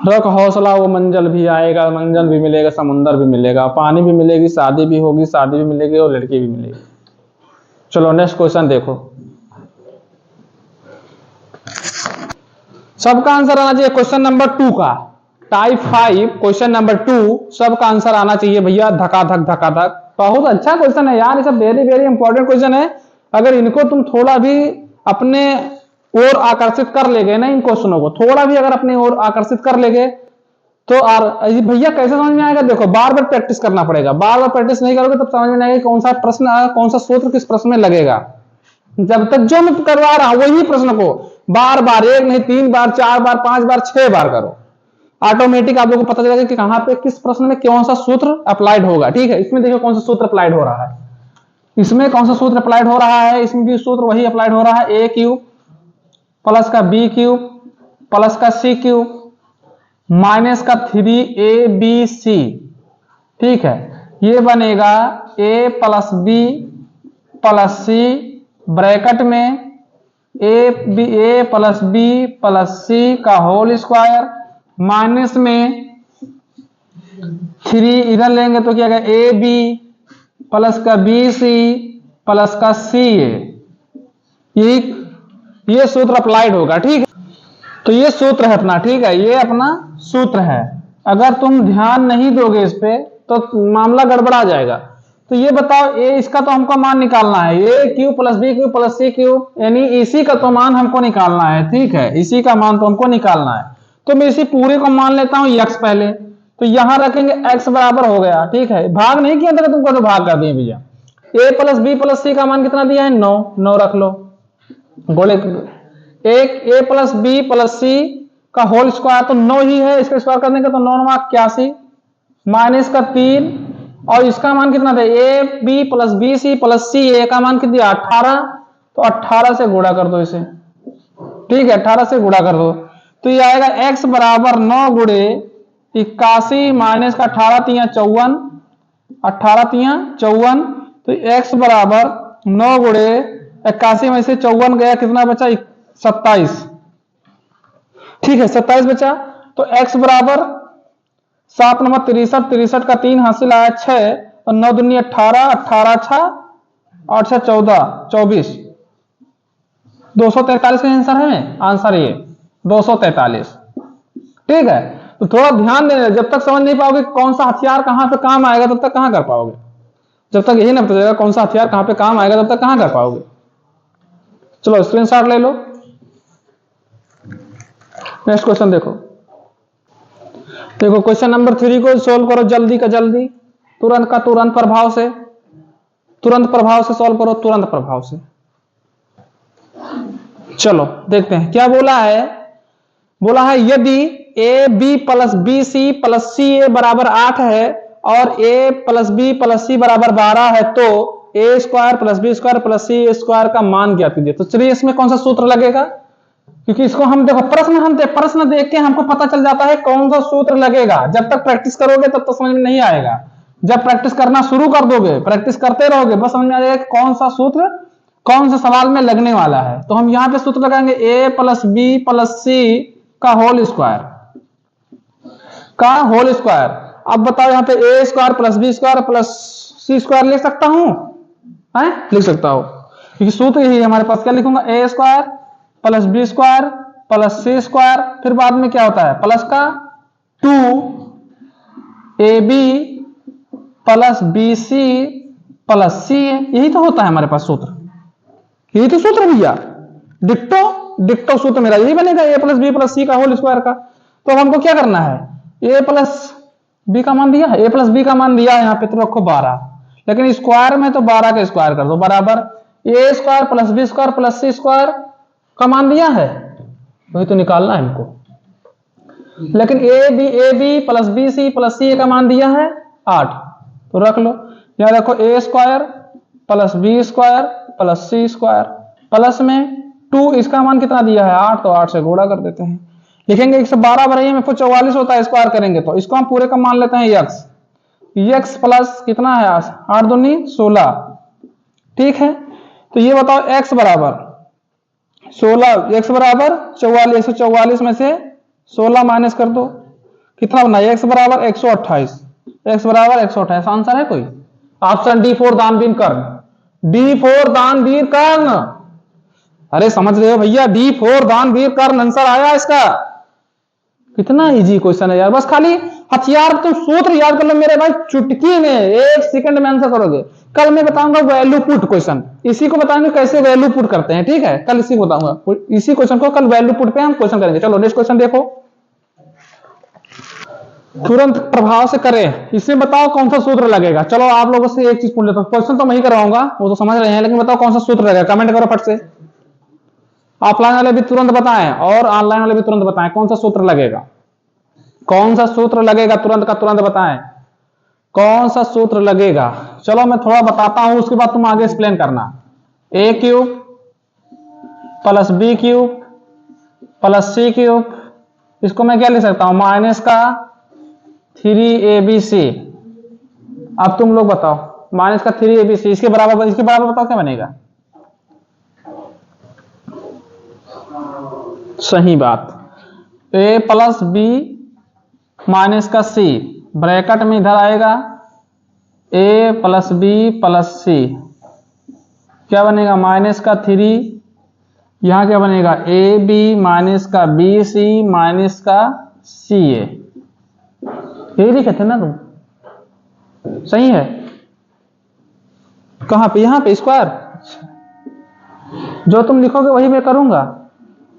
रख हौसला, वो मंजिल भी आएगा, मंजिल भी मिलेगा, समुंदर भी मिलेगा, पानी भी मिलेगी, शादी भी होगी, शादी भी मिलेगी और लड़की भी मिलेगी। चलो नेक्स्ट क्वेश्चन देखो, सबका आंसर आना चाहिए क्वेश्चन नंबर 2 का, टाइप 5 क्वेश्चन नंबर 2 सबका आंसर आना चाहिए भैया, धकाधक धकाधक। बहुत अच्छा क्वेश्चन है यार, ये सब वेरी वेरी इंपॉर्टेंट क्वेश्चन है। अगर इनको तुम थोड़ा भी अपने और आकर्षित कर लेगे ना, इन क्वेश्चनों को थोड़ा भी अगर अपने और आकर्षित कर लेगे तो भैया कैसे समझ में आएगा? देखो बार बार प्रैक्टिस करना पड़ेगा, बार बार प्रैक्टिस नहीं करोगे तब समझ में नहीं आएगा कौन सा प्रश्न, कौन सा सूत्र किस प्रश्न में लगेगा। जब तक जो मैं करवा रहा हूं वही प्रश्न को बार बार, 1 नहीं 3 बार 4 बार 5 बार 6 बार करो, ऑटोमेटिक आप लोगों को पता चलेगा कि कहां पे किस प्रश्न में कौन सा सूत्र अप्लाइड होगा। ठीक है, इसमें देखो कौन सा सूत्र अप्लाइड हो रहा है, इसमें कौन सा सूत्र अप्लाइड हो रहा है, इसमें भी सूत्र वही अप्लाइड हो रहा है, ए क्यूब प्लस का बी क्यूब प्लस का सी क्यूब माइनस का 3abc। ठीक है, ये बनेगा a plus B plus C bracket में ए प्लस बी प्लस सी का होल स्क्वायर माइनस में 3 इधर लेंगे तो क्या आएगा ए बी प्लस का बी सी प्लस का सी ए। ये सूत्र अप्लाइड होगा, ठीक है। तो ये सूत्र है अपना, ठीक है, ये अपना सूत्र है। अगर तुम ध्यान नहीं दोगे इस पे तो मामला गड़बड़ा जाएगा। तो ये बताओ ए इसका तो हमको मान निकालना है, A cube plus B cube plus C cube, यानी इसी का तो मान हमको निकालना है, ठीक है, इसी का मान तो हमको निकालना है। तो मैं इसी पूरे को मान लेता हूं x पहले, तो यहां रखेंगे x बराबर हो गया, ठीक है, भाग नहीं किया था तुमको तो भाग कर दिए भैया। ए प्लस बी प्लस सी का मान कितना दिया है 9, 9 रख लो, गोले एक ए प्लस बी प्लस सी का होल स्क्वायर तो 9 ही है, इसका स्क्वायर करने का तो 9 9 81 माइनस का 3 और इसका मान कितना था A B plus B C plus C A का मान कितना 18, तो 18 से गुणा कर दो इसे, ठीक है, 18 से गुणा कर दो तो ये आएगा x बराबर 9 गुणे 81 माइनस का 18 तिया 54, 18 तिया 54, तो x बराबर 9 गुणे 81 में से 54 गया, कितना बचा 27, ठीक है 27 बचा। तो x बराबर 7 नंबर 63, 63 का 3 हासिल आया 6 और 9 दूनी 18, 18 6 8 6 14 24, 243 का आंसर है, आंसर ये 243, ठीक है। तो थोड़ा ध्यान देना, जब तक समझ नहीं पाओगे कौन सा हथियार कहां पे काम आएगा तब तक कहां कर पाओगे, जब तक यही ना पता चलेगा कौन सा हथियार कहां पे काम आएगा तब तक कहां कर पाओगे। चलो स्क्रीनशॉट ले लो, नेक्स्ट क्वेश्चन देखो। देखो क्वेश्चन नंबर 3 को सोल्व करो जल्दी का जल्दी, तुरंत का तुरंत प्रभाव से, तुरंत प्रभाव से सोल्व करो, तुरंत प्रभाव से। चलो देखते हैं क्या बोला है। बोला है यदि A B plus B C plus C A बराबर 8 है और ए प्लस बी प्लस सी बराबर 12 है तो A square plus B square plus C square का मान ज्ञात कीजिए। तो चलिए इसमें कौन सा सूत्र लगेगा, क्योंकि इसको हम देखो प्रश्न देख के हमको पता चल जाता है कौन सा सूत्र लगेगा। जब तक प्रैक्टिस करोगे तब तक समझ में नहीं आएगा, जब प्रैक्टिस करना शुरू कर दोगे, प्रैक्टिस करते रहोगे, बस समझ में आ जाएगा कौन सा सूत्र कौन से सवाल में लगने वाला है। तो हम यहां पे सूत्र लगाएंगे ए प्लस बी प्लस सी का होल स्क्वायर, का होल स्क्वायर। अब बताओ यहां पे A square plus B square plus C square लिख सकता हूं, है लिख सकता हूं, क्योंकि सूत्र यही है हमारे पास। क्या लिखूंगा A square plus B square plus C square, फिर बाद में क्या होता है प्लस का 2 A B plus B C plus C, यही तो होता है हमारे पास सूत्र, यही तो सूत्र भैया, डिक्टो डिक्टो सूत्र मेरा यही बनेगा ए प्लस बी प्लस सी का होल स्क्वायर का। तो हमको क्या करना है, ए प्लस बी का मान दिया है, ए प्लस बी का मान दिया है यहाँ पे तो रखो 12, लेकिन स्क्वायर में तो 12 का स्क्वायर कर दो बराबर A square plus B square plus C square का मान दिया है, वही तो निकालना है हमको। लेकिन A B plus B C plus सी का मान दिया है 8, तो रख लो यहां देखो ए square plus B square plus सी स्क्वायर प्लस में 2, इसका मान कितना दिया है 8, तो 8 से गुणा कर देते हैं। लिखेंगे 112 बराबर में 44 होता है, स्क्वायर करेंगे तो इसको हम पूरे का मान लेते हैं x प्लस कितना है 8 दूनी 16, ठीक है। तो ये बताओ x बराबर 16, x बराबर 44, 144 में से 16 माइनस कर दो, कितना बना x बराबर 128, x बराबर 128, आंसर है कोई ऑप्शन डी फॉर दानवीर कर्ण, डी फॉर दानवीर कर्ण, अरे समझ रहे हो भैया, डी फॉर दानवीर कर्ण आंसर आया इसका। कितना इजी क्वेश्चन है यार, बस खाली हथियार तुम सूत्र याद कर लो मेरे भाई, चुटकी में 1 सेकंड में आंसर करोगे। कल मैं बताऊंगा वैल्यू पुट क्वेश्चन, इसी को बताएंगे कैसे वैल्यू पुट करते हैं, ठीक है, कल इसी को बताऊंगा, इसी क्वेश्चन को कल वैल्यू पुट पे हम क्वेश्चन करेंगे। चलो नेक्स्ट क्वेश्चन देखो, तुरंत प्रभाव से करें, इसमें बताओ कौन सा सूत्र लगेगा। चलो आप लोगों से एक चीज पूछ लेता हूं, क्वेश्चन तो मैं ही कराऊंगा, वो तो समझ रहे हैं, लेकिन बताओ कौन सा सूत्र लगेगा, कमेंट करो फट से। ऑफलाइन वाले भी तुरंत बताएं और ऑनलाइन वाले भी तुरंत बताएं कौन सा सूत्र लगेगा, कौन सा सूत्र लगेगा, तुरंत का तुरंत बताएं कौन सा सूत्र लगेगा। चलो मैं थोड़ा बताता हूं, उसके बाद तुम आगे एक्सप्लेन करना। A cube plus B cube plus C cube, इसको मैं क्या लिख सकता हूं माइनस का 3abc। अब तुम लोग बताओ माइनस का 3abc, इसके बराबर बताओ क्या बनेगा। सही बात। ए प्लस बी माइनस का सी ब्रैकेट में इधर आएगा ए प्लस बी प्लस सी, क्या बनेगा माइनस का 3, यहां क्या बनेगा ए बी माइनस का बी सी माइनस का सी ए, यही लिखे थे ना तुम? सही है। कहां पे? यहां पे स्क्वायर। जो तुम लिखोगे वही मैं करूंगा,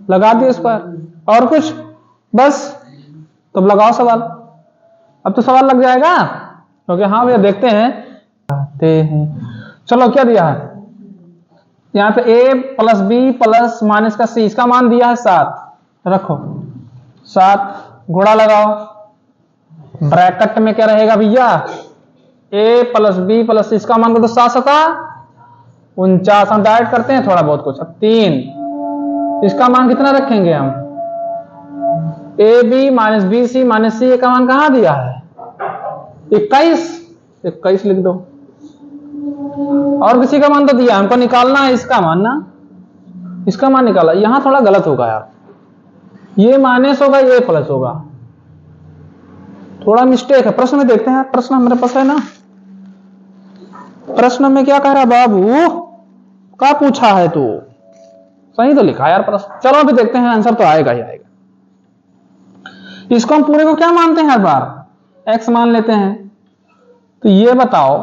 लगा दिए स्क्वायर। और कुछ? बस। तो लगाओ सवाल। अब तो सवाल लग जाएगा क्योंकि हाँ भैया देखते हैं। चलो क्या दिया है यहाँ पे? a plus B plus minus का सी, इसका मान दिया है 7। रखो 7, घोड़ा लगाओ, ब्रैकेट में क्या रहेगा भैया a प्लस बी प्लस सी, इसका मान को तो 7 7 49। हम डायरेक्ट करते हैं थोड़ा बहुत कुछ। अब 3, इसका मान कितना रखेंगे हम? A B minus B C minus C का मान कहां दिया है? 21 लिख दो। और किसी का मान तो दिया, हमको निकालना है इसका मान ना, इसका मान निकाला। यहां थोड़ा गलत होगा यार, ये माइनस होगा ये प्लस होगा, थोड़ा मिस्टेक है। प्रश्न में देखते हैं, प्रश्न मेरे पास है ना। प्रश्न में क्या कह रहा है बाबू, क्या पूछा है तू? सही तो लिखा यार प्रश्न। चलो अभी देखते हैं, आंसर तो आएगा ही आएगा। इसको हम पूरे को क्या मानते हैं हर बार? x मान लेते हैं। तो ये बताओ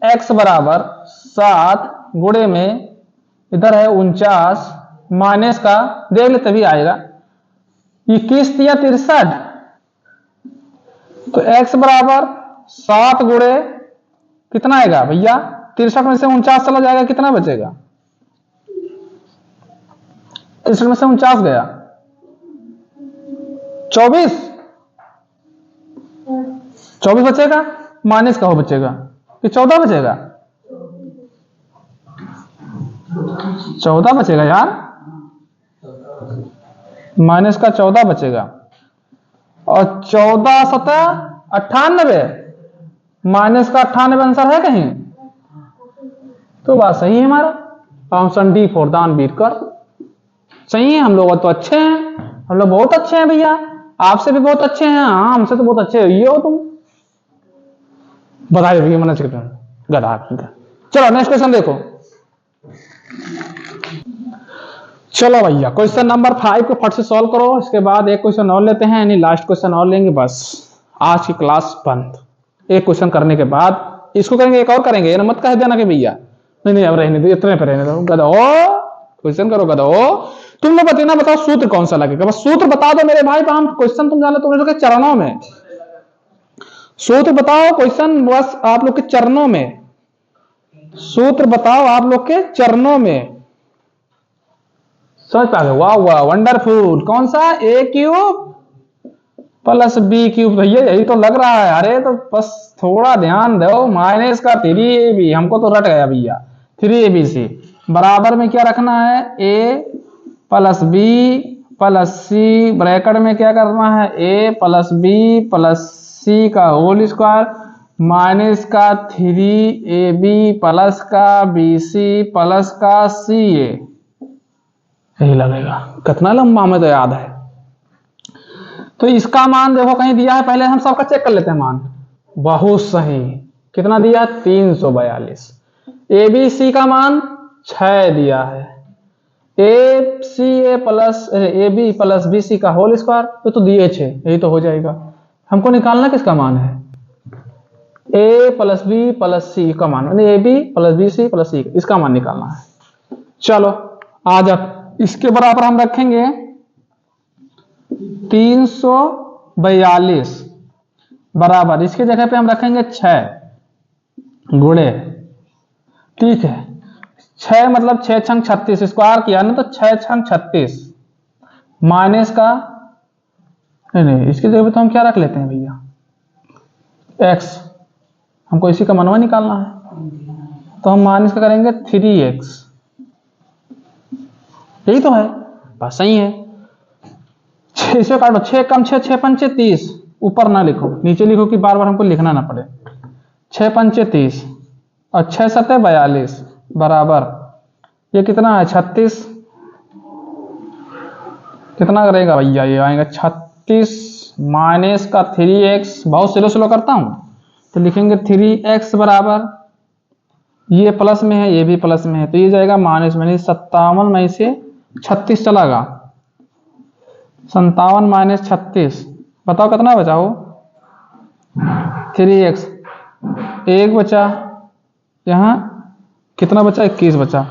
x बराबर 7 गुणे में इधर है 49 माइनस का देख ले तभी आएगा 21 या 63। तो x बराबर 7 गुणे कितना आएगा भैया? 63 में से 49 चला जाएगा, कितना बचेगा? 63 में से 49 गया 24 बचेगा, माइनस का हो बचेगा कि 14 बचेगा? 14 बचेगा यार, माइनस का 14 बचेगा। और 14 7 98, माइनस का 98 आंसर है कहीं? तो बात सही है हमारा। ऑप्शन डी फॉर दानवीर कर सही है। हम लोग तो अच्छे हैं, हम लोग बहुत अच्छे हैं भैया, आपसे भी बहुत अच्छे हैं। हाँ हमसे तो बहुत अच्छे हो, ये हो तुम। बताइए भैया मन से गधा। चलो नेक्स्ट क्वेश्चन देखो। चलो भैया क्वेश्चन नंबर 5 को फट से सॉल्व करो, इसके बाद एक क्वेश्चन और लेते हैं, यानी लास्ट क्वेश्चन और लेंगे, बस आज की क्लास बंद। एक क्वेश्चन करने के बाद इसको करेंगे, एक और करेंगे, मत कह देना कि भैया नहीं अब रहने दो, इतने पे रहने दो। गधा क्वेश्चन करो, गधा तुम लोग बताना, बताओ सूत्र कौन सा लगेगा? बस सूत्र बता दो मेरे भाई, हम क्वेश्चन तुम जानो तुम लोग के चरणों में। सूत्र बताओ, क्वेश्चन बस आप लोग के चरणों में। सूत्र बताओ आप लोग के चरणों में। समझ पा गए? वाह वाह वंडरफुल। कौन सा? ए क्यूब प्लस बी क्यूब, भैया यही तो लग रहा है। अरे तो बस थोड़ा ध्यान दो, माइनस का 3ab, हमको तो रट गया भैया। 3abc बराबर में क्या रखना है? A plus B plus C, bracket में क्या करना है? ए प्लस बी प्लस सी का होल स्क्वायर माइनस का 3ab प्लस का bc प्लस का ca, यही लगेगा। कितना लंबा हमें तो याद है। तो इसका मान देखो कहीं दिया है, पहले हम सबका चेक कर लेते हैं मान। बहुत सही, कितना दिया? 342। abc का मान 6 दिया है, a plus ab plus bc का होल स्क्वायर तो दिए 6, यही तो हो जाएगा। हमको निकालना किसका मान है? a प्लस बी प्लस सी का मान, यानी ab plus bc plus c, इसका मान निकालना है। चलो आ जा, इसके बराबर हम रखेंगे 342 बराबर, इसकी जगह पे हम रखेंगे 6 गुणे, ठीक है। 6 मतलब 6 छंग 36, स्क्वायर किया ना तो 6 छंग 36 माइनस का नहीं, इसकी जगह पे तो हम क्या रख लेते हैं भैया? x, हमको इसी का मनवा निकालना है, तो हम माइनस का करेंगे 3x, यही तो है, बस सही है। 6 से काटो, 6 कम 6, 6 पंचे 30, ऊपर ना लिखो नीचे लिखो कि बार बार हमको लिखना ना पड़े। 6 पंचे 30 और 6 सते 42 बराबर ये कितना है? 36। कितना करेगा भैया, ये आएगा 36 माइनस का 3x, बहुत स्लो स्लो करता हूँ, तो लिखेंगे 3x बराबर, ये प्लस में है ये भी प्लस में है, तो ये जाएगा माइनस में, 57 में से 36 चला गया, 57 माइनस 36, बताओ कितना बचा हो, 3x, एक बचा, यहाँ कितना बचा, 21 बचा,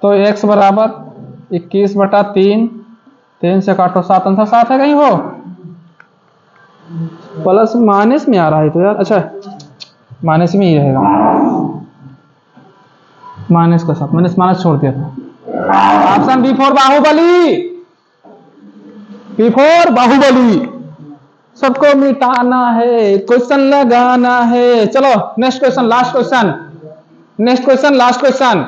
तो x बराबर 21/3, 3 से काटो 7, आंसर 7 है कहीं हो, प्लस माइनस में आ रहा है तो यार, अच्छा माइनस में ही रहेगा, माइनस का साथ, माइनस माइनस छोड़ दिया था। Option B for Baahubali, B for Baahubali, सबको मिटाना है, क्वेश्चन लगाना है। चलो next question, last question, next question, last question.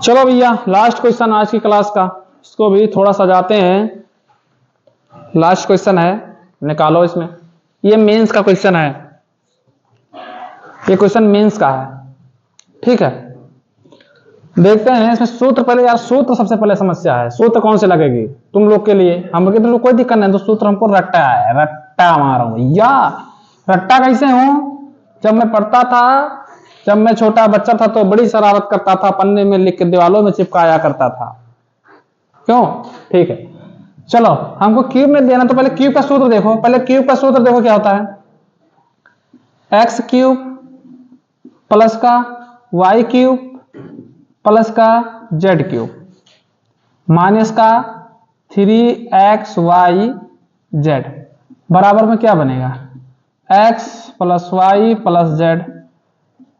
चलो भैया लास्ट क्वेश्चन आज की क्लास का, इसको भी थोड़ा सजाते हैं। लास्ट क्वेश्चन है, निकालो इसमें, ये मेंस का क्वेश्चन है, ये क्वेश्चन मेंस का है, ठीक है। देखते हैं इसमें सूत्र, पहले यार सूत्र सबसे पहले समस्या है, सूत्र कौन से लगेगी तुम लोग के लिए, हम लोग के तो कोई दिक्कत नहीं, तो सूत्र हमको रट्टा है, रट्टा मारा हूं भैया। रट्टा कैसे हूं, जब मैं पढ़ता था, जब मैं छोटा बच्चा था तो बड़ी शरारत करता था, पन्ने में लिख के दीवालों में चिपकाया करता था, क्यों, ठीक है। चलो हमको क्यूब में देना, तो पहले क्यूब का सूत्र देखो, पहले क्यूब का सूत्र देखो क्या होता है, एक्स क्यूब प्लस का वाई क्यूब प्लस का जेड क्यूब माइनस का 3xy जेड बराबर में क्या बनेगा, x plus y plus z,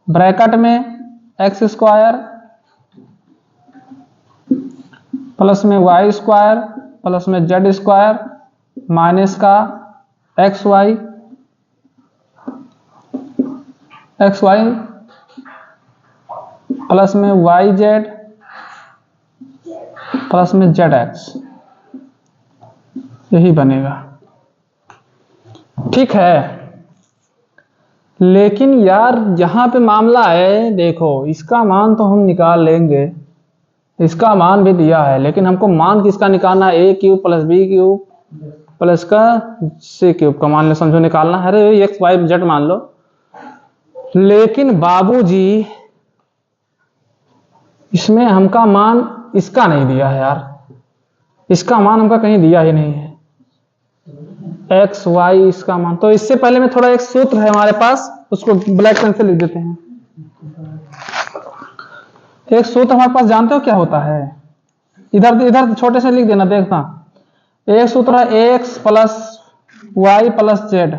bracket में एक्स स्क्वायर प्लस में वाई स्क्वायर प्लस में जेड स्क्वायर माइनस का एक्स वाई प्लस में वाई जेड प्लस में जेड एक्स, यही बनेगा, ठीक है। लेकिन यार यहां पे मामला है, देखो इसका मान तो हम निकाल लेंगे, इसका मान भी दिया है, लेकिन हमको मान किसका निकालना है, ए cube plus B cube plus का सी क्यूब का मान लो, समझो निकालना है, अरे एक्स वाई जेड मान लो। लेकिन बाबूजी इसमें हमका मान इसका नहीं दिया है यार, इसका मान हमका कहीं दिया ही नहीं है, एक्स वाई इसका मान। तो इससे पहले में थोड़ा एक सूत्र है हमारे पास, उसको ब्लैक पेन से लिख देते हैं। एक सूत्र हमारे पास जानते हो क्या होता है, इधर इधर छोटे से लिख देना, देखना, एक सूत्र है x plus y plus z,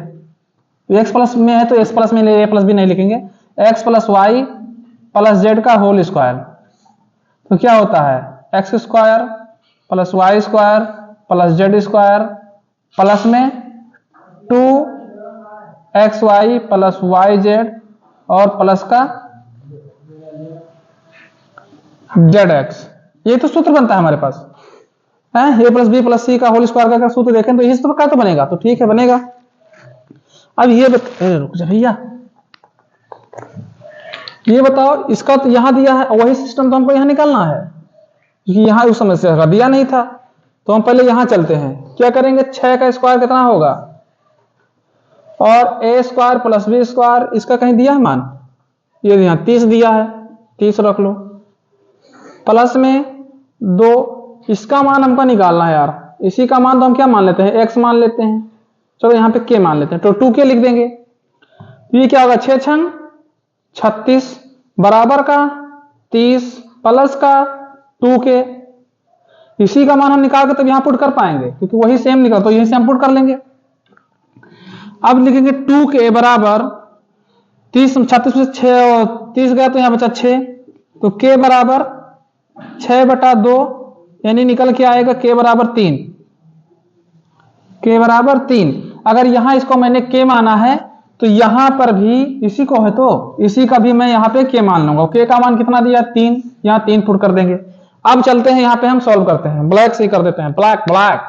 x plus में है तो एक्स प्लस में ए प्लस भी नहीं लिखेंगे, x plus y plus z का होल स्क्वायर, तो क्या होता है x square plus y square plus z square plus में 2xy प्लस वाई जेड और प्लस का जेड एक्स, ये तो सूत्र बनता है हमारे पास है, ए प्लस बी प्लस सी का होल स्क्वायर का सूत्र देखें तो इस प्रकार तो बनेगा, तो ठीक है बनेगा। अब ये रुक जा भैया, ये बताओ इसका तो यहां दिया है, वही सिस्टम तो हमको यहां निकालना है, क्योंकि यहां उस समस्या का दिया नहीं था, तो हम पहले यहां चलते हैं, क्या करेंगे, 6 का स्क्वायर कितना होगा, और ए स्क्वायर प्लस बी स्क्वायर, इसका कहीं दिया है मान, ये यहां 30 दिया है, 30 रख लो, प्लस में 2, इसका मान हमको निकालना है यार, इसी का मान तो हम क्या मान लेते हैं, x मान लेते हैं, चलो यहाँ पे k मान लेते हैं, तो 2k लिख देंगे, तो ये क्या होगा, 6 छंग 36 बराबर का 30 प्लस का 2k, इसी का मान हम निकाल के तब यहां पुट कर पाएंगे, क्योंकि वही सेम निकला, तो यहीं से हम पुट कर लेंगे। अब लिखेंगे 2k बराबर 30, 36 में 6 30 गया तो यहां बचा 6, तो k बराबर 6/2, यानी निकल के आएगा k बराबर 3, k बराबर 3। अगर यहां इसको मैंने k माना है तो यहां पर भी इसी को है, तो इसी का भी मैं यहां पे k मान लूंगा, k का मान कितना दिया 3, यहां 3 पुट कर देंगे। अब चलते हैं यहां पे हम सॉल्व करते हैं, ब्लैक से कर देते हैं, ब्लैक ब्लैक।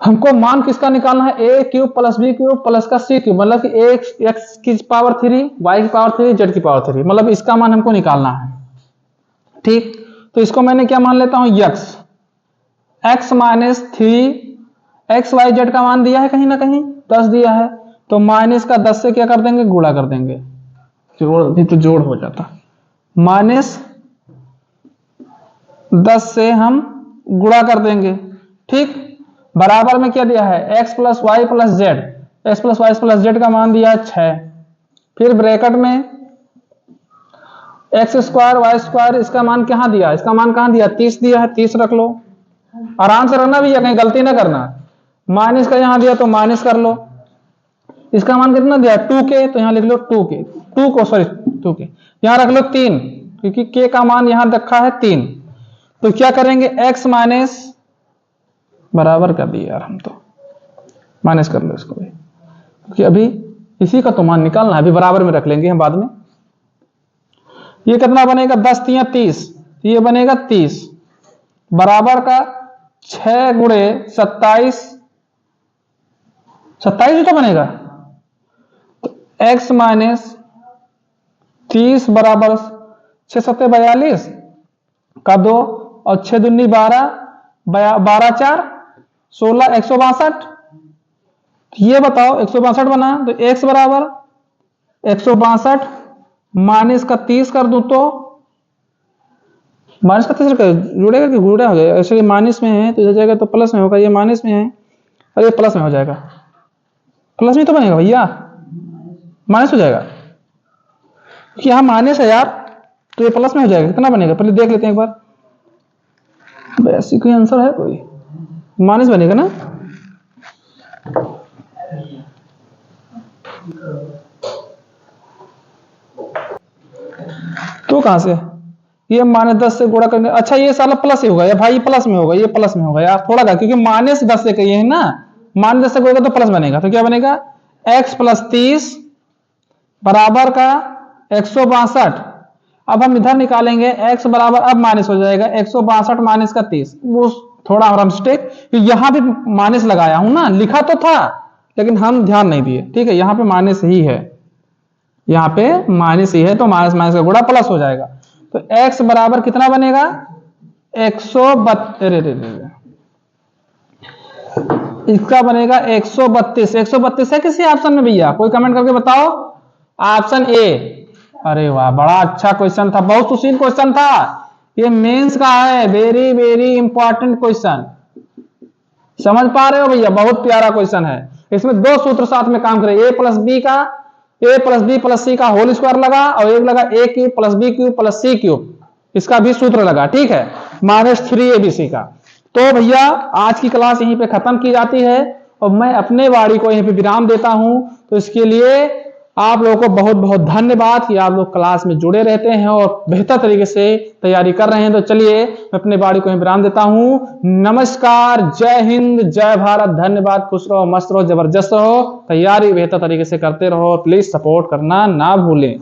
हमको मान किसका निकालना है, ए cube plus B cube plus का सी क्यूब, मतलब कि एक्स की पावर 3 वाई की पावर 3 जेड की पावर 3, मतलब इसका मान हमको निकालना है, ठीक। तो इसको मैंने क्या मान लेता हूं, x, x minus 3 x y z का मान दिया है कहीं ना कहीं 10 दिया है, तो माइनस का 10 से क्या कर देंगे, गुणा कर देंगे, तो जोड़ हो जाता, माइनस 10 से हम गुणा कर देंगे। ठीक, बराबर में क्या दिया है, x plus y plus z, x plus y plus z का मान दिया है 6, फिर ब्रैकेट में एक्स स्क्वायर वाई स्क्वायर, इसका मान कहाँ दिया, इसका मान कहाँ दिया, 30 दिया है, 30 रख लो, आराम से रखना भैया, कहीं गलती ना करना। माइनस का यहां दिया तो माइनस कर लो, इसका मान कितना दिया 2k, तो यहां लिख लो 2k, 2k यहां रख लो 3, क्योंकि k का मान यहां रखा है 3। तो क्या करेंगे, x माइनस बराबर कर दिया यार, हम तो माइनस कर लो इसको भी, क्योंकि अभी इसी का तो मान निकालना है, अभी बराबर में रख लेंगे हम बाद में। ये कितना बनेगा, 10 3 30, ये बनेगा 30 बराबर का 6 गुणे 27, 27 तो बनेगा, तो x माइनस 30 बराबर 6 7 42 का 2 और 6 दूनी 12, 12 4 16, 162। ये बताओ 162 बना, तो x बराबर 162 माइनस का 30 कर दूं तो माइनस का 30 जुड़ेगा कि गुणा हो जाएगा, ऐसे माइनस में है तो इधर जाएगा तो प्लस में होगा, ये माइनस में है और ये प्लस में हो जाएगा, प्लस में तो बनेगा भैया, माइनस हो जाएगा क्योंकि यहां माइनस है यार, तो ये प्लस में हो जाएगा, कितना बनेगा पहले देख लेते हैं एक बार, ऐसी कोई आंसर है कोई, माइनस बनेगा ना, तो कहां से ये -10 से गुणा करने, अच्छा ये साला प्लस ही होगा या भाई, प्लस में होगा, ये प्लस में होगा यार थोड़ा सा, क्योंकि -10 से कहिए है ना, -10 से गुणा तो प्लस बनेगा, तो क्या बनेगा x प्लस 30 बराबर का 162। अब हम इधर निकालेंगे x बराबर, अब माइनस हो जाएगा 162 माइनस का 30, वो थोड़ा हमारा मिस्टेक, यहां भी माइनस लगाया हूं ना, लिखा तो था लेकिन हम ध्यान नहीं दिए, ठीक है, यहां पे माइनस ही है, यहां पे माइनस ही है, तो माइनस माइनस का गुणा प्लस हो जाएगा, तो x बराबर कितना बनेगा 132, इसका बनेगा 132, 132 है किसी ऑप्शन में भैया, कोई कमेंट करके बताओ, ऑप्शन ए। अरे वाह, बड़ा अच्छा क्वेश्चन था, बहुत सुशील क्वेश्चन था, ये मेंस का है, वेरी वेरी इंपॉर्टेंट क्वेश्चन, समझ पा रहे हो भैया, बहुत प्यारा क्वेश्चन है, इसमें दो सूत्र साथ में काम करें, a प्लस बी का, a प्लस बी प्लस सी का होल स्क्वायर लगा, और एक लगा a cube plus B cube plus C cube, इसका भी सूत्र लगा, ठीक है, -3abc का। तो भैया आज की क्लास यहीं पे खत्म की जाती है, और मैं अपने वाणी को यहीं पे विराम देता हूं, तो इसके लिए आप लोगों को बहुत बहुत धन्यवाद कि आप लोग क्लास में जुड़े रहते हैं और बेहतर तरीके से तैयारी कर रहे हैं। तो चलिए मैं अपने वाणी को विराम देता हूं, नमस्कार, जय हिंद, जय भारत, धन्यवाद, खुश रहो, मस्त रहो, जबरदस्त रहो, तैयारी बेहतर तरीके से करते रहो, प्लीज सपोर्ट करना ना भूलें।